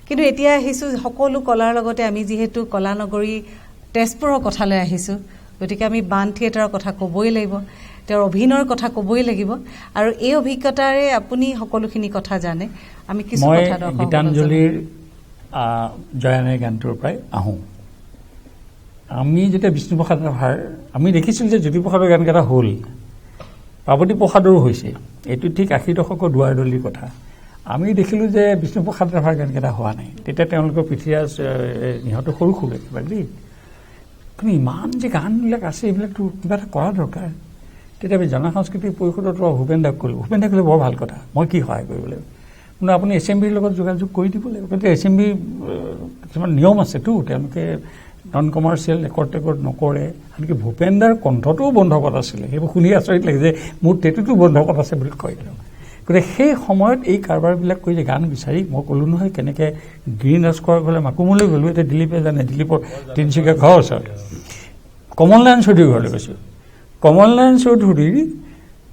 কিন্তু এতিয়া আহিছোঁ সকলো কলাৰ লগতে আমি যিহেতু কলানগৰী তেজপুৰৰ কথালৈ আহিছোঁ, গতিকে আমি বাণ থিয়েটাৰৰ কথা ক'বই লাগিব, তেওঁৰ অভিনয়ৰ কথা ক'বই লাগিব। আৰু এই অভিজ্ঞতাৰে আপুনি সকলোখিনি কথা জানে। আমি কিছু কথা গীতাঞ্জলিৰ জয়ানাৰী গানটোৰ পৰাই আহোঁ। আমি যেতিয়া বিষ্ণুপ্ৰসাদ ৰাভাৰ আমি দেখিছিলোঁ যে জ্যোতিপ্ৰসাদৰ গানকেইটা হ'ল, পাৰ্বতী প্ৰসাদৰো হৈছে, এইটো ঠিক ৮০ দশকৰ দুৱাৰদলিৰ কথা। আমি দেখিলোঁ যে বিষ্ণুপ্ৰসাদ ৰাভাৰ গানকেইটা হোৱা নাই। তেতিয়া তেওঁলোকৰ পৃথ্বীৰাজ ইহঁতো সৰু সৰু একেবাৰে দেই, কিন্তু ইমান যে গানবিলাক আছে এইবিলাকতো কিবা এটা কৰা দৰকাৰ। তেতিয়া আমি জনসাংস্কৃতিক পৰিষদৰ ভূপেন দাক ক'লোঁ, ভূপেন দাক ক'লে বৰ ভাল কথা, মই কি সহায় কৰিব লাগিব? কিন্তু আপুনি এছেম্বলিৰ লগত যোগাযোগ কৰি দিব লাগিব, কিন্তু এছেম্বলি কিছুমান নিয়ম আছেতো, তেওঁলোকে নন কমাৰ্চিয়েল ৰেকৰ্ড নকৰে। আনকি ভূপেন দাৰ কণ্ঠটোও বন্ধকত আছিলে, সেইবোৰ শুনি আচৰিত লাগে যে মোৰ টেটুটো বন্ধকত আছে বুলি কয় তেওঁ। গতিকে সেই সময়ত এই কাৰবাৰবিলাক কৰি যে গান বিচাৰি, মই ক'লোঁ নহয় কেনেকৈ গ্ৰীণ ৰাজখোৱাৰ গ'লে মাকুমলৈ গ'লোঁ, এতিয়া দিলীপে জানে, দিলীপৰ তিনিচুকীয়া ঘৰৰ ওচৰত কমল নাৰায়ণ চৌধুৰীৰ ঘৰলৈ গৈছোঁ। কমল নাৰায়ণ চৌধুৰীৰ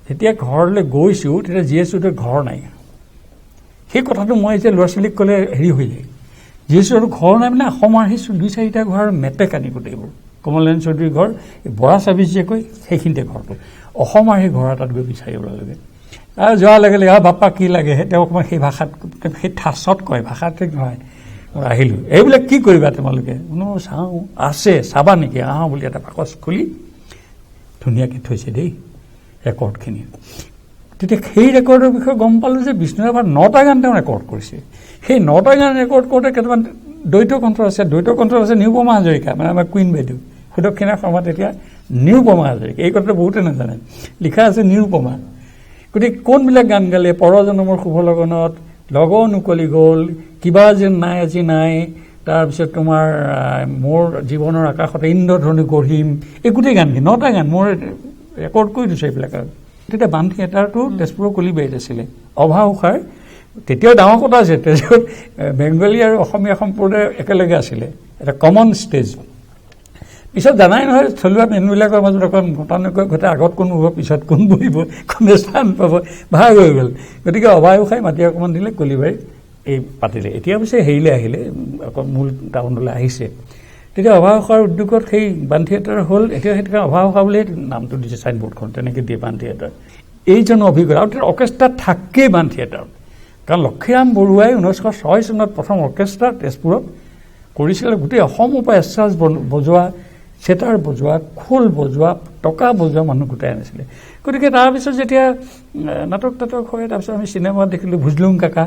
যেতিয়া ঘৰলৈ গৈছোঁ, তেতিয়া জি এছ চৌধুৰীৰ ঘৰ নাই। সেই কথাটো মই এতিয়া ল'ৰা ছোৱালীক ক'লে হেৰি হৈ যায়, জি এছ চৌধুৰীৰ ঘৰ নাই মানে অসমৰ সেই ২-৪টা ঘৰ মেটেকানি গোটেইবোৰ। কমল নাৰায়ণ চৌধুৰীৰ ঘৰ বৰা চাৰ্ভিচ যে কয় সেইখিনিতে ঘৰটো, অসমৰ সেই ঘৰ এটাত গৈ বিচাৰি ওলালেগৈ। আৰু যোৱাৰ লগে লগে বাপ্পা কি লাগে, তেওঁ অকণমান সেই ভাষাত সেই ঠাচত কয়, ভাষাত ঠিক নহয়। মই আহিলোঁ, এইবিলাক কি কৰিবা তোমালোকে? চাওঁ আছে, চাবা নেকি? আহোঁ বুলি এটা বাকচ খুলি ধুনীয়াকৈ থৈছে দেই ৰেকৰ্ডখিনি। তেতিয়া সেই ৰেকৰ্ডৰ বিষয়ে গম পালোঁ যে বিষ্ণু ৰাভাৰ 9টা গান তেওঁ ৰেকৰ্ড কৰিছে। সেই 9টা গান ৰেকৰ্ড কৰোঁতে কেইটামান দ্বৈত কণ্ঠ আছে, নিৰুপমা হাজৰিকা, মানে আমাৰ কুইন বাইদেউ সুদক্ষিণা শৰ্মা, তেতিয়া নিৰুপমা হাজৰিকা, এই কথাটো বহুতে নাজানে, লিখা আছে নিৰুপমা। গতিকে কোনবিলাক গান গালে? পৰজনমৰ শুভ লগনত, লগন উকলি গ'ল, কিবা যেন নাই আজি নাই, তাৰপিছত তোমাৰ মোৰ জীৱনৰ আকাশতে ইন্দ্ৰধনুী গঢ়িম, এই গোটেই গানখিনি 9টা গান মই ৰেকৰ্ড কৰি দিছোঁ এইবিলাক। তেতিয়া বাণ থিয়েটাৰটো তেজপুৰৰ কলিবাৰীত আছিলে, অভা উষাৰ তেতিয়াও ডাঙৰ কথা আছে, তেজপুৰত বেংগলী আৰু অসমীয়া সম্প্ৰদায় একেলগে আছিলে, এটা কমন ষ্টেজ। পিছত জানাই নহয় থলুৱা মানুহবিলাকৰ মাজত অকণ ঘটনাকৈ ঘটে, আগত কোন হ'ব, পিছত কোন বহিব, কোনে স্থান পাব, ভাগ হৈ গ'ল। গতিকে অভা উষাই মাটি অকণমান দিলে, কলিবাৰীত এই পাতিলে। এতিয়া পিছে হেৰিলৈ আহিলে, অকণ মূল টাউনলৈ আহিছে। তেতিয়া অভা উষাৰ উদ্যোগত সেই বাণ থিয়েটাৰ হ'ল। এতিয়া সেইটো অভা উষা বুলিয়ে নামটো দিছে, চাইনবোৰ্ডখন তেনেকৈ দিয়ে বাণ থিয়েটাৰ। এইজন অভিজ্ঞতা, আৰু তেতিয়া অৰ্কেষ্ট্ৰা থাকেই বাণ থিয়েটাৰত, কাৰণ লক্ষীৰাম বৰুৱাই 1906 চনত প্ৰথম অৰ্কেষ্ট্ৰা তেজপুৰত কৰিছিলে। গোটেই অসমৰ পৰা এছাজ বজোৱা, চেতাৰ বজোৱা, খোল বজোৱা, টকা বজোৱা মানুহ গোটাই আনিছিলে। গতিকে তাৰপিছত যেতিয়া নাটক হয়, তাৰপিছত আমি চিনেমাত দেখিলোঁ ভুজলুং কাকা,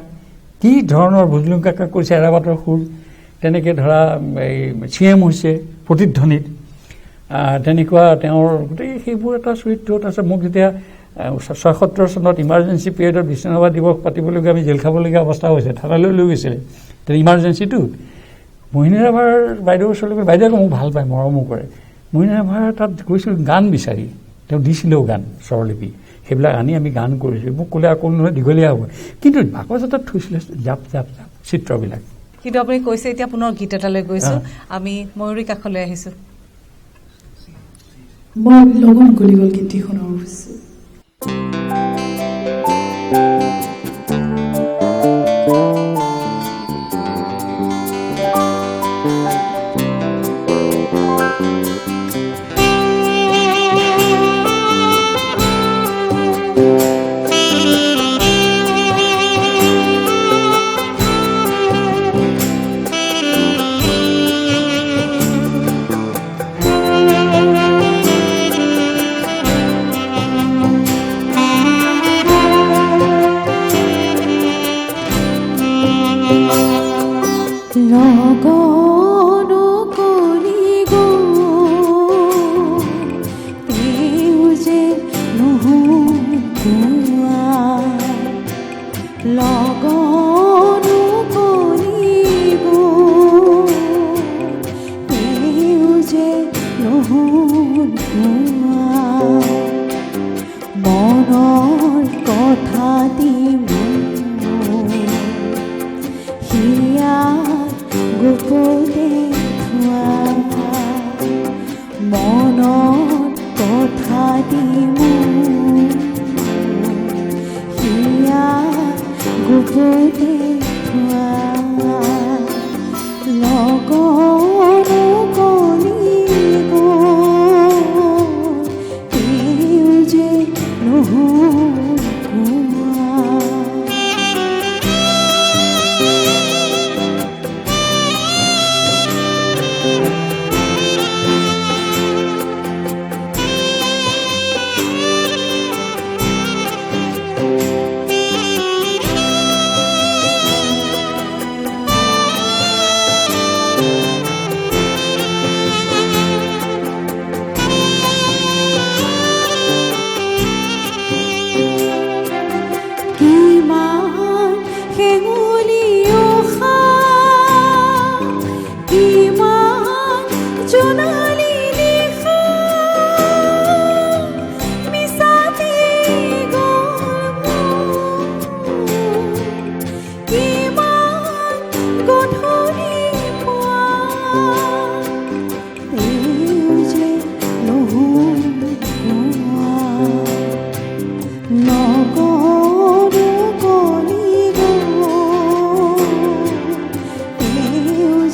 কি ধৰণৰ ভুজলুং কাকা কৰিছে, এৰাবাটৰ সুৰ, তেনেকৈ ধৰা এই CM হৈছে প্ৰতিধ্বনিত, তেনেকুৱা তেওঁৰ গোটেই সেইবোৰ এটা চৰিত্ৰ। তাৰপিছত মোক যেতিয়া ৭৬ চনত ইমাৰ্জেঞ্চি পিৰিয়ডত বিষ্ণু ৰাভা দিৱস পাতিবলগীয়া, আমি জেল খাবলগীয়া অৱস্থা হৈছে, থানালৈ লৈ গৈছিলে তেতিয়া ইমাৰ্জেঞ্চিটো। মোহিনী ৰাভাৰ বাইদেউৰ ওচৰলৈ গৈ, বাইদেউক মোক ভাল পায়, মৰমো কৰে। মোহিনী ৰাভাৰ তাত গৈছিলোঁ গান বিচাৰি, তেওঁ দিছিলেও গান স্বৰলিপি, সেইবিলাক আনি আমি গান কৰিছোঁ। মোক ক'লে আকৌ নহয় দীঘলীয়া হ'ব, কিন্তু বাকচ এটাত থৈছিলে জাপ জাপ জাপ চিত্ৰবিলাক। কিন্তু আপুনি কৈছে এতিয়া পুনৰ গীত এটালৈ গৈছোঁ, আমি ময়ূৰী কাষলৈ আহিছোঁ। মই লগন গলি গ'ল গীতটি শুনাব বিচাৰিছোঁ। মনৰ কথাটি মোৰ হিয়াত গোপনে থোৱা মনৰ কথাটি মোৰ হিয়াত গোপনে থোৱা লগৰ কলি তেওঁ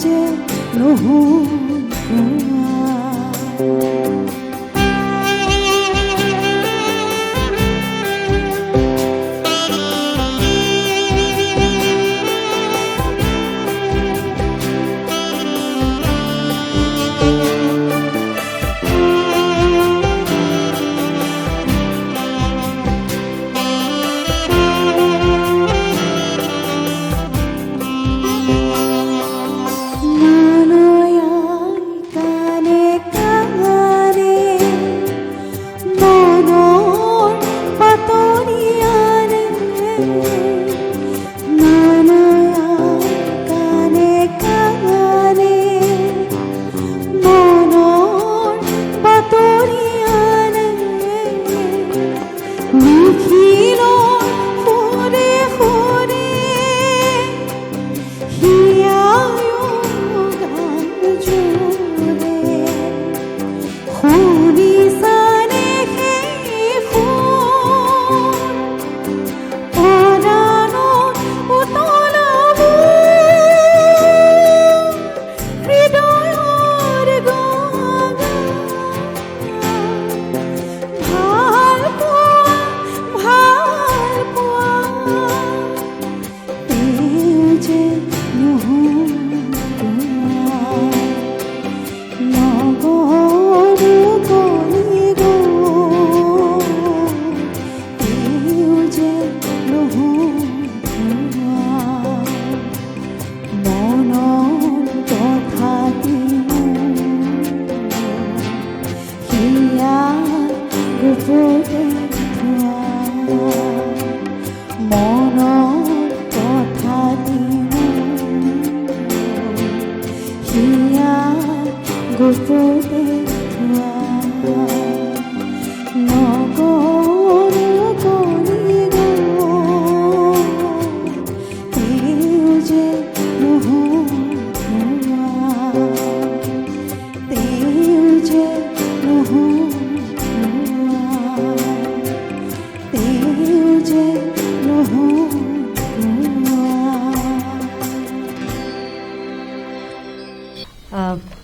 যে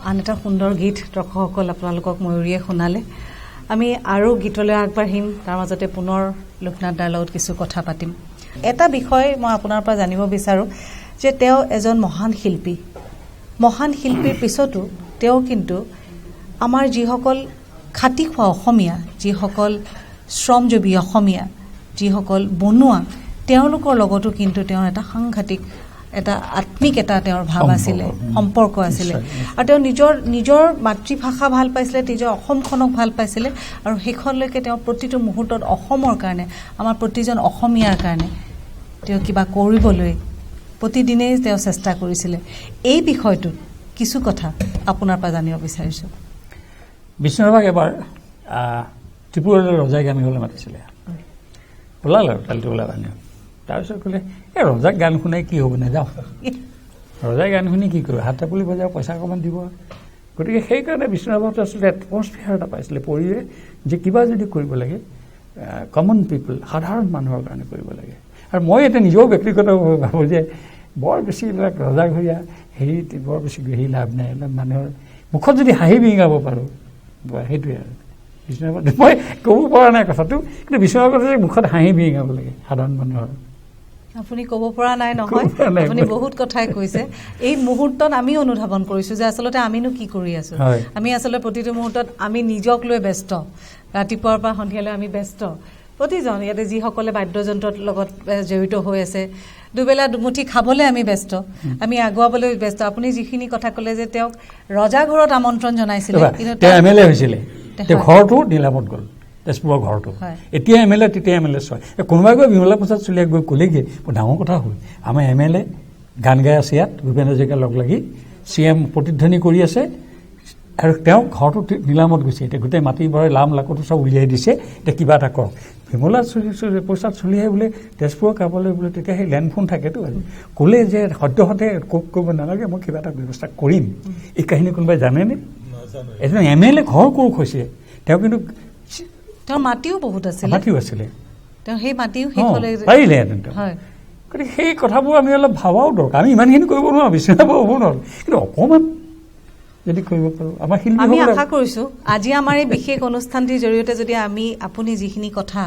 আন এটা সুন্দৰ গীত দৰ্শকসকল আপোনালোকক ময়ূৰীয়ে শুনালে। আমি আৰু গীতলৈ আগবাঢ়িম, তাৰ মাজতে পুনৰ লোকনাথ দাৰ লগত কিছু কথা পাতিম। এটা বিষয় মই আপোনাৰ পৰা জানিব বিচাৰোঁ যে তেওঁ এজন মহান শিল্পী। মহান শিল্পীৰ পিছতো তেওঁ কিন্তু আমাৰ যিসকল খাটি খোৱা অসমীয়া, যিসকল শ্ৰমজীৱী অসমীয়া, যিসকল বনুৱা, তেওঁলোকৰ লগতো কিন্তু তেওঁ এটা সাংঘাতিক এটা আত্মিক এটা তেওঁৰ ভাৱ আছিলে, সম্পৰ্ক আছিলে। আৰু তেওঁ নিজৰ মাতৃভাষা ভাল পাইছিলে, নিজৰ অসমখনক ভাল পাইছিলে, আৰু সেইখনলৈকে তেওঁ প্ৰতিটো মুহূৰ্তত অসমৰ কাৰণে, আমাৰ প্ৰতিজন অসমীয়াৰ কাৰণে তেওঁ কিবা কৰিবলৈ প্ৰতিদিনেই তেওঁ চেষ্টা কৰিছিলে। এই বিষয়টোত কিছু কথা আপোনাৰ পৰা জানিব বিচাৰিছোঁ। বিষ্ণুৰাভাক এবাৰ ত্ৰিপুৰাৰ ৰজাই গান গাবলৈ মাতিছিলে। ওলালে আৰু তালিটো ওলাব আনি তাৰপিছত ক'লে এই ৰজাক গান শুনাই কি হ'ব নাযাওঁ ৰজাই গান শুনি কি কৰিব হাত তাপুলি বজাব পইচা অকণমান দিব গতিকে সেইকাৰণে বিষ্ণুৰাভাৱে আচলতে এটমস্ফিয়াৰ এটা পাইছিলে পঢ়িয়ে যে কিবা যদি কৰিব লাগে কমন পিপল সাধাৰণ মানুহৰ কাৰণে কৰিব লাগে আৰু মই এতিয়া নিজেও ব্যক্তিগতভাৱে ভাবোঁ যে বৰ বেছি এইবিলাক ৰজাঘৰীয়া হেৰি বৰ বেছি হেৰি লাভ নাই এইবিলাক মানুহৰ মুখত যদি হাঁহি বিৰিঙাব পাৰোঁ সেইটোৱে আৰু বিষ্ণুৰাভাৱে মই ক'ব পৰা নাই কথাটো কিন্তু বিষ্ণুৰাভাৱে মুখত হাঁহি বিৰিঙাব লাগে সাধাৰণ মানুহৰ আপুনি ক'ব পৰা নাই নহয় আপুনি বহুত কথাই কৈছে এই মুহূৰ্তত আমি অনুধাৱন কৰিছোঁ যে আচলতে আমিনো কি কৰি আছোঁ আমি আচলতে প্ৰতিটো মুহূৰ্তত আমি নিজক লৈ ব্যস্ত ৰাতিপুৱাৰ পৰা সন্ধিয়ালৈ আমি ব্যস্ত প্ৰতিজন ইয়াতে যিসকলে বাদ্যযন্ত্ৰৰ লগত জড়িত হৈ আছে দুবেলা দুমুঠি খাবলৈ আমি ব্যস্ত আমি আগুৱাবলৈ ব্যস্ত আপুনি যিখিনি কথা ক'লে যে তেওঁক ৰজা ঘৰত আমন্ত্ৰণ জনাইছিলে কিন্তু তেওঁ MLA হৈছিলে তেওঁ ঘৰটো নিলামত গ'ল তেজপুৰৰ ঘৰটো এতিয়া MLA তেতিয়া MLA ছয় কোনোবাই গৈ বিমলা প্ৰসাদ চলিয়াই গৈ ক'লেগৈ বৰ ডাঙৰ কথা হ'ল আমাৰ MLA গান গাই আছে ইয়াত ভূপেন হাজৰিকাৰ লগ লাগি CM প্ৰতিধ্বনি কৰি আছে আৰু তেওঁ ঘৰটো নিলামত গৈছে এতিয়া গোটেই মাটি ভৰাই লাম লাকটো চব উলিয়াই দিছে এতিয়া কিবা এটা কৰক বিমলা প্ৰসাদ চলিয়াই বোলে তেজপুৰৰ কাবলৈ বোলে তেতিয়া সেই লেণ্ডফোন থাকেতো আৰু ক'লে যে সদ্যহতে কোক কৰিব নালাগে মই কিবা এটা ব্যৱস্থা কৰিম এই কাহিনী কোনোবাই জানেনে এজন MLA ঘৰ কোক হৈছে তেওঁ কিন্তু তেওঁৰ মাটিও বহুত আছিলে তেওঁ সেই মাটিও শেষলৈ পাৰিলে গতিকে সেই কথাবোৰ আমি অলপ ভাবাও দৰকাৰ আমি ইমানখিনি কৰিব নোৱাৰোঁ বিচনাব হ'ব নোৱাৰোঁ কিন্তু অকণমান যদি কৰিব পাৰোঁ আমাৰ শিল্পী আমি আশা কৰিছোঁ আজি আমাৰ এই বিশেষ অনুষ্ঠানটিৰ জৰিয়তে যদি আপুনি যিখিনি কথা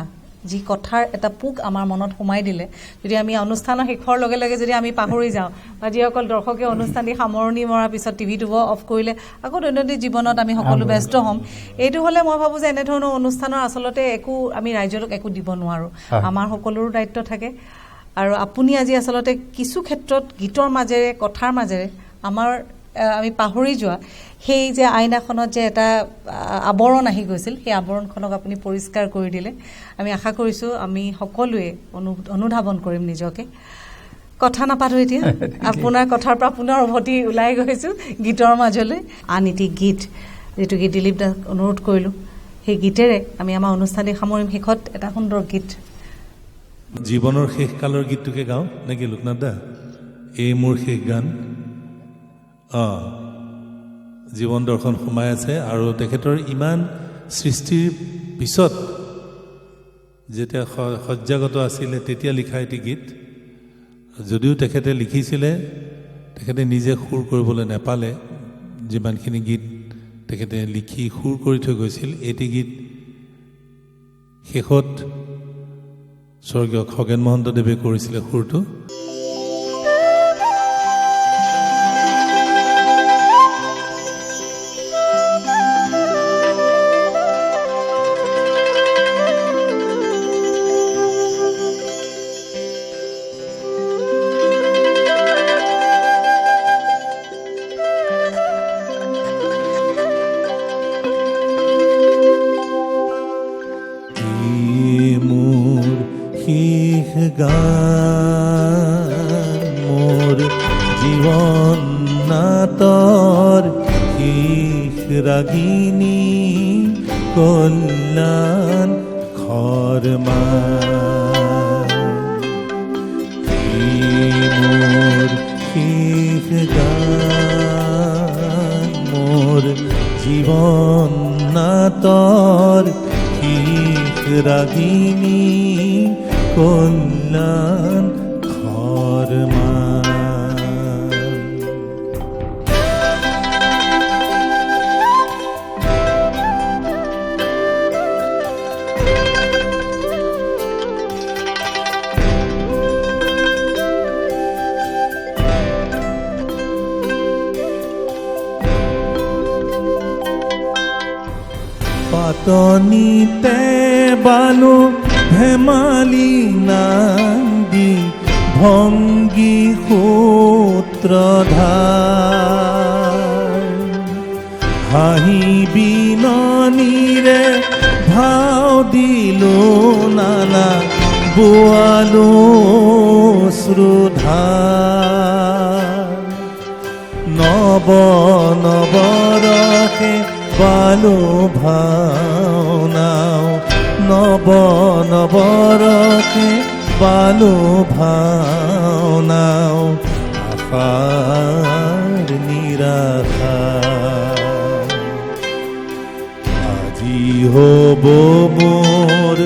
যি কথাৰ এটা পোক আমাৰ মনত সোমাই দিলে যদি আমি অনুষ্ঠানৰ শেষৰ লগে লগে যদি আমি পাহৰি যাওঁ বা যিসকল দৰ্শকে অনুষ্ঠানটি সামৰণি মৰাৰ পিছত টিভিটো অফ কৰিলে আকৌ দৈনন্দিন জীৱনত আমি সকলো ব্যস্ত হ'ম এইটো হ'লে মই ভাবোঁ যে এনেধৰণৰ অনুষ্ঠানৰ আচলতে একো আমি ৰাইজক একো দিব নোৱাৰোঁ আমাৰ সকলোৰো দায়িত্ব থাকে আৰু আপুনি আজি আচলতে কিছু ক্ষেত্ৰত গীতৰ মাজেৰে কথাৰ মাজেৰে আমি পাহৰি যোৱা সেই যে আইনাখনত যে এটা আৱৰণ আহি গৈছিল সেই আৱৰণখনক আপুনি পৰিষ্কাৰ কৰি দিলে আমি আশা কৰিছোঁ আমি সকলোৱে অনুধাৱন কৰিম নিজকে কথা নাপাতো এতিয়া আপোনাৰ কথাৰ পৰা পুনৰ উভতি ওলাই গৈছোঁ গীতৰ মাজলৈ আন এটি গীত যিটো গীত দিলীপ দাক অনুৰোধ কৰিলোঁ সেই গীতেৰে আমি আমাৰ অনুষ্ঠানটি সামৰিম শেষত এটা সুন্দৰ গীত জীৱনৰ শেষ কালৰ গীতটোকে গাওঁ নেকি লোকনাথ দা এই মোৰ শেষ গান জীৱন দৰ্শন সোমাই আছে আৰু তেখেতৰ ইমান সৃষ্টিৰ পিছত যেতিয়া সজ্জাগত আছিলে তেতিয়া লিখা এটি গীত যদিও তেখেতে লিখিছিলে তেখেতে নিজে সুৰ কৰিবলৈ নাপালে যিমানখিনি গীত তেখেতে লিখি সুৰ কৰি থৈ গৈছিল এটি গীত শেষত স্বৰ্গীয় খগেন মহন্তদেৱে কৰিছিলে সুৰটো মোর জীবন নাতর শেষ রাগিনী কল্যাণ খরমা মোর শেষ গান মোর জীবন নাতর শেষ রাগিনী কল্যাণ খরমা পাতনিতে বালু ধেমালি নান্দি ভঙ্গি সূত্ৰধাৰ হাঁহি বিননিৰে ভাও দিলো নানা বোৱালো শ্ৰোধাৰ নৱ নৱৰসে পালো ভাওনাও নৱ নৱৰসে তাকে বালো ভাওনাও আশাৰ নিৰাশা আজি হ'ব মোৰ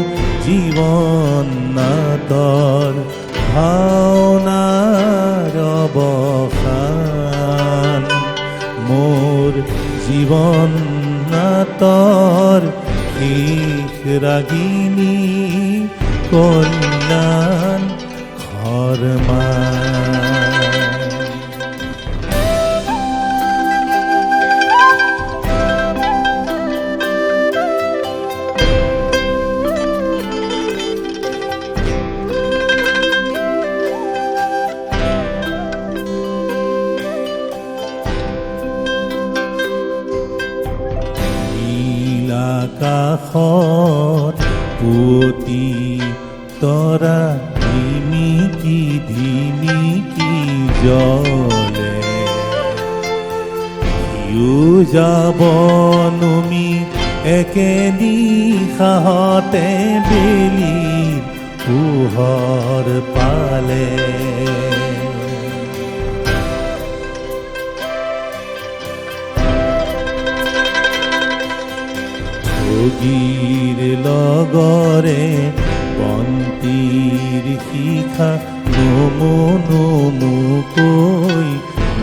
জীৱন নাটৰ ভাওনাৰ অৱসান মোৰ জীৱন নাটৰ শেষ ৰাগিনী কল্যাণ ঘৰমান আকাশত পুতি তৰা ধিমিকি ধিমিকি জ্বলে সিও যাব নুমি একে নিশাহতে বেলিৰ পোহৰ পালে যোগীৰ লগৰে বন্তিৰ শিখা নমো নমোকৈ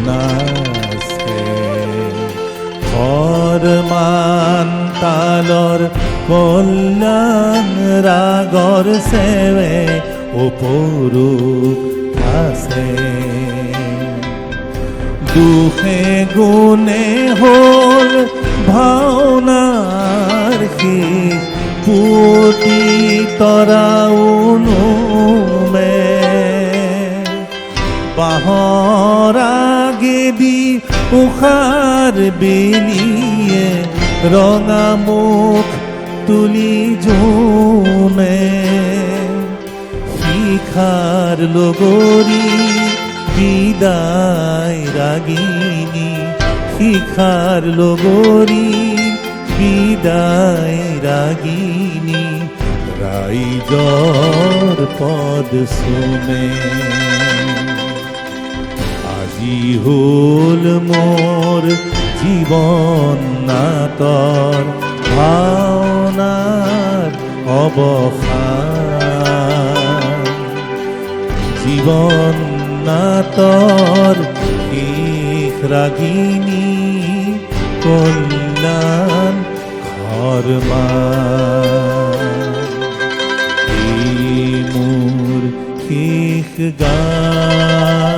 নাচে ঘৰমান তালৰ কল্যাণ ৰাগৰ চেৱে ওপৰুক আছে দুখে গুণে হ'ল ভাওনাৰ শেষ পুতি তৰাও নোমে বাঁহৰ আগেদি উষাৰ বেলিয়ে ৰঙা মুখ তুলি জোমে শিখাৰ লগৰী বিদায় ৰাগিনী শিখাৰ লগৰী বিদায় ৰাগিনী ৰাইজৰ পদ চুমে আজি হ'ল মোৰ জীৱন নাটৰ ভাওনাৰ অৱসান জীৱন নাটৰ শেষ ৰাগিনী কল্যাণ ঘৰমান মোৰ শেষ গান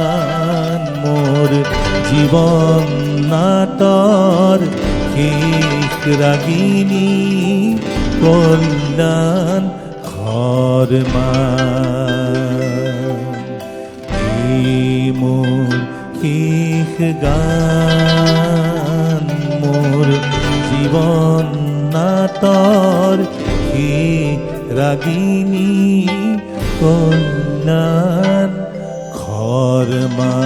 মোৰ জীৱন নাটৰ শেষ ৰাগিনী কল্যাণ ঘৰমান মোৰ শেষ গান মোৰ জীৱন নাটৰ শেষ ৰাগিনী কল্যাণ ঘৰমান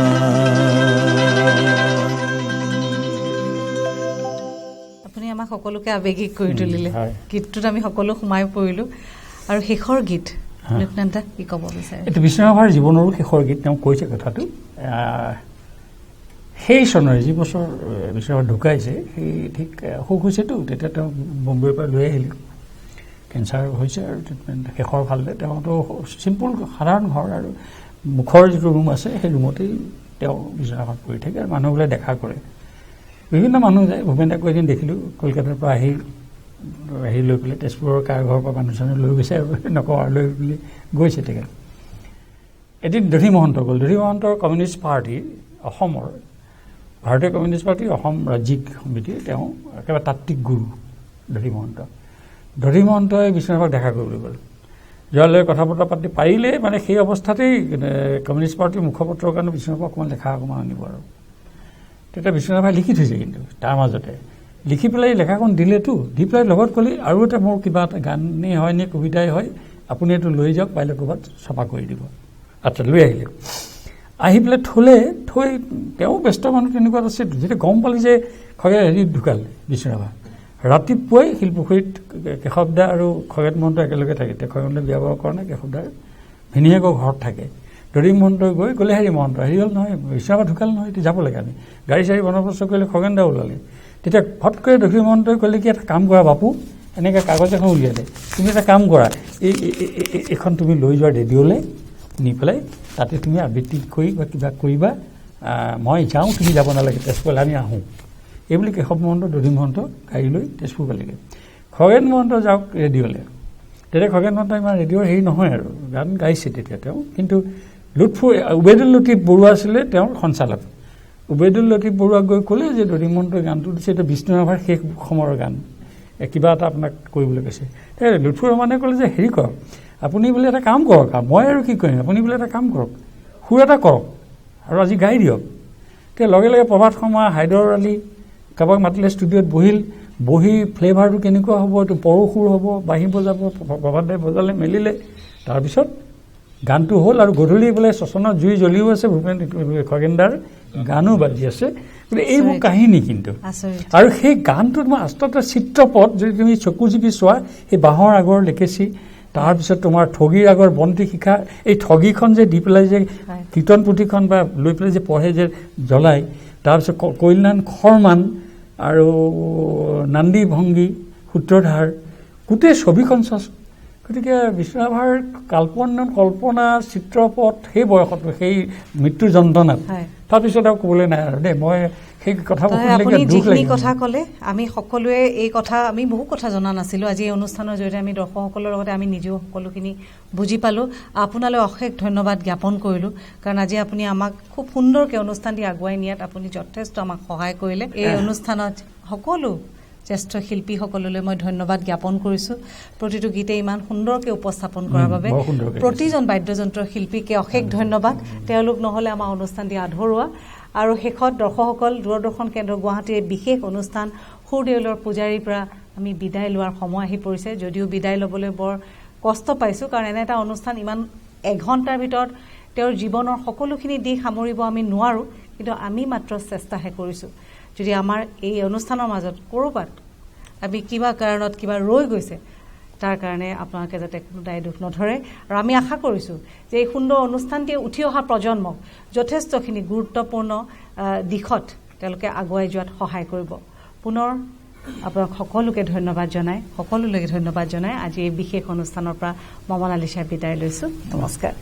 আপুনি আমাক সকলোকে আৱেগিক কৰি তুলিলে হয়। গীতটোত আমি সকলো সোমাই পৰিলোঁ আৰু শেষৰ গীত নিত্যানন্তা কি ক'ব বিচাৰে এইটো বিষ্ণুৰাভাৰ জীৱনৰো শেষৰ গীত তেওঁ কৈছে কথাটো সেই চনৰে যি বছৰ বিষ্ণুৰাভা ঢুকাইছে সেই ঠিক অসুখ হৈছেতো তেতিয়া তেওঁ বম্বেৰ পৰা লৈ আহিলে কেঞ্চাৰ হৈছে আৰু ট্ৰিটমেণ্ট শেষৰ ফালে তেওঁতো চিম্পুল সাধাৰণ ঘৰ আৰু মুখৰ যিটো ৰুম আছে সেই ৰুমতেই তেওঁ বিচনাখন পৰি থাকে আৰু মানুহবোৰে দেখা কৰে বিভিন্ন মানুহ যায় ভূপেন দাকো এদিন দেখিলোঁ কলকাতাৰ পৰা আহি লৈ পেলাই তেজপুৰৰ কাৰ ঘৰৰ পৰা মানুহ চানুহ লৈ গৈছে আৰু নকওঁ আৰু লৈ পেলাই গৈছে তেখেত এদিন দধি মহন্ত গ'ল দধি মহন্তৰ কমিউনিষ্ট পাৰ্টি অসমৰ ভাৰতীয় কমিউনিষ্ট পাৰ্টি অসম ৰাজ্যিক সমিতিৰ তেওঁ একেবাৰে তাত্ত্বিক গুৰু দধি মহন্তই বিষ্ণুৰাভাক দেখা কৰিবলৈ গ'ল যোৱাৰ লৈ কথা বতৰা পাতি পাৰিলে মানে সেই অৱস্থাতেই কমিউনিষ্ট পাৰ্টিৰ মুখপত্ৰৰ কাৰণে বিষ্ণুৰাভাক অকণমান লেখা অকণমান আনিব আৰু তেতিয়া বিষ্ণুৰাভাই লিখি থৈছে কিন্তু তাৰ মাজতে লিখি পেলাই লেখাখন দিলেতো দি পেলাই লগত ক'লে আৰু এটা মোৰ কিবা এটা গানেই হয় নে কবিতাই হয় আপুনি এইটো লৈ যাওক পাৰিলে ক'ৰবাত ছপা কৰি দিব আচ্ছা লৈ আহিলে আহি পেলাই থৈ তেওঁ ব্যস্ত মানুহ তেনেকুৱাত আছে যেতিয়া গম পালে যে খগে ঢুকালে বিষ্ণুৰাভা ৰাতিপুৱাই শিলপুখুৰীত কেশৱদা আৰু খগেন মহন্ত একেলগে থাকে। এতিয়া খগেন মহন্ত বিয়া বাৰু কৰা নাই, কেশৱদাৰ ভিনীহিয়েকৰ ঘৰত থাকে। দৰিম মহন্তই গ'লে হেৰি মহন্ত হেৰি হ'ল নহয়, বিশ্বনাথ ঢুকাল নহয়, এতিয়া যাব লাগে আমি গাড়ী চাড়ী বন্দবস্ত কৰিলে। খগেন দা ওলালে, তেতিয়া ফটকৈ দক্ষিণ মহন্তই ক'লে কি এটা কাম কৰা বাপু, এনেকৈ কাগজ এখন উলিয়ালে, তুমি এটা কাম কৰা, এইখন তুমি লৈ যোৱা ৰেডিঅ'লৈ নি পেলাই তাতে তুমি আবৃত্তি কৰি বা কিবা কৰিবা, মই যাওঁ, তুমি যাব নালাগে, তেজপুৰলৈ আমি আহোঁ। এইবুলি কেশৱ মহন্ত দধিম মহন্ত গাড়ী লৈ তেজপুৰ পালেগৈ। খগেন মহন্ত যাওক ৰেডিঅ'লৈ। তেতিয়া খগেন মহন্ত ইমান ৰেডিঅ'ৰ হেৰি নহয় আৰু, গান গাইছে তেতিয়া তেওঁ, কিন্তু উবেদুল লতিফ বৰুৱা আছিলে তেওঁৰ সঞ্চালক। উবেদুল লতিফ বৰুৱাক গৈ ক'লে যে দধিম মহন্তই গানটো দিছে, এইটো বিষ্ণু ৰাভাৰ শেষ সময়ৰ গান, কিবা এটা আপোনাক কৰিবলৈ কৈছে। লুৎফুৰ ৰহমানে ক'লে যে হেৰি কৰক, আপুনি বোলে এটা কাম কৰক, মই আৰু কি কৰিম, আপুনি বোলে এটা কাম কৰক, সুৰ এটা কৰক আৰু আজি গাই দিয়ক। তেতিয়া লগে লগে প্ৰভাত শৰ্মা, হাইদৰ আলী কাৰোবাক মাতিলে, ষ্টুডিঅ'ত বহি ফ্লেভাৰটো কেনেকুৱা হ'ব, এইটো পৰো সুৰ হ'ব, বাঁহী বজাব, প্ৰভাত দাই বজালে মেলিলে, তাৰপিছত গানটো হ'ল। আৰু গধূলি বোলে শ্মশানত জুই জ্বলিও আছে, খগেনদাৰ গানো বাজি আছে। গতিকে এইবোৰ কাহিনী কিন্তু, আৰু সেই গানটো তোমাৰ আচলতে চিত্ৰপট যদি তুমি চকু জিপি চোৱা, সেই বাঁহৰ আগৰ লেকেচি, তাৰপিছত তোমাৰ ঠগীৰ আগৰ বন্তি শিখা, এই ঠগীখন যে দি পেলাই যে কীৰ্তন পুথিখন বা লৈ পেলাই যে পঢ়ে যে জ্বলায়, তাৰপিছত কল্যাণ খৰমান আৰু নান্দী ভংগী, সূত্ৰধাৰ, গোটেই ছবিখন চাচোন। গতিকে বিষ্ণু ৰাভাৰ কল্পনা চিত্ৰপট সেই বয়সত, সেই মৃত্যুৰ যন্ত্ৰণাত, তাৰপিছত আৰু ক'বলৈ নাই আৰু দেই। মই সেই কথাবোৰ আপুনি যিখিনি কথা ক'লে, আমি সকলোৱে এই কথা, আমি বহু কথা জনা নাছিলোঁ। আজি এই অনুষ্ঠানৰ জৰিয়তে আমি দৰ্শকসকলৰ লগতে আমি নিজেও সকলোখিনি বুজি পালোঁ। আপোনালৈ অশেষ ধন্যবাদ জ্ঞাপন কৰিলোঁ, কাৰণ আজি আপুনি আমাক খুব সুন্দৰকৈ অনুষ্ঠান দি আগুৱাই নিয়াত আপুনি যথেষ্ট আমাক সহায় কৰিলে। এই অনুষ্ঠানত সকলো জ্যেষ্ঠ শিল্পীসকললৈ মই ধন্যবাদ জ্ঞাপন কৰিছোঁ, প্ৰতিটো গীতে ইমান সুন্দৰকৈ উপস্থাপন কৰাৰ বাবে। প্ৰতিজন বাদ্যযন্ত্ৰ শিল্পীকে অশেষ ধন্যবাদ, তেওঁলোক নহ'লে আমাৰ অনুষ্ঠান দি আধৰুৱা। আৰু শেষত দৰ্শকসকল, দূৰদৰ্শন কেন্দ্ৰ গুৱাহাটীৰ বিশেষ অনুষ্ঠান সুৰদেউলৰ পূজাৰীৰ পৰা আমি বিদায় লোৱাৰ সময় আহি পৰিছে। যদিও বিদায় ল'বলৈ বৰ কষ্ট পাইছোঁ, কাৰণ এনে এটা অনুষ্ঠান ইমান এঘণ্টাৰ ভিতৰত তেওঁৰ জীৱনৰ সকলোখিনি দিশ সামৰিব আমি নোৱাৰোঁ, কিন্তু আমি মাত্ৰ চেষ্টাহে কৰিছোঁ। যদি আমাৰ এই অনুষ্ঠানৰ মাজত ক'ৰবাত আমি কিবা কাৰণত কিবা ৰৈ গৈছে, তাৰ কাৰণে আপোনালোকে যাতে কোনো দায় দোষ নধৰে। আৰু আমি আশা কৰিছোঁ যে এই সুন্দৰ অনুষ্ঠানটিয়ে উঠি অহা প্ৰজন্মক যথেষ্টখিনি গুৰুত্বপূৰ্ণ দিশত তেওঁলোকে আগুৱাই যোৱাত সহায় কৰিব। পুনৰ আপোনাক সকলোলৈকে ধন্যবাদ জনাই আজি এই বিশেষ অনুষ্ঠানৰ পৰা মমন আলিছাই বিদায় লৈছোঁ। নমস্কাৰ।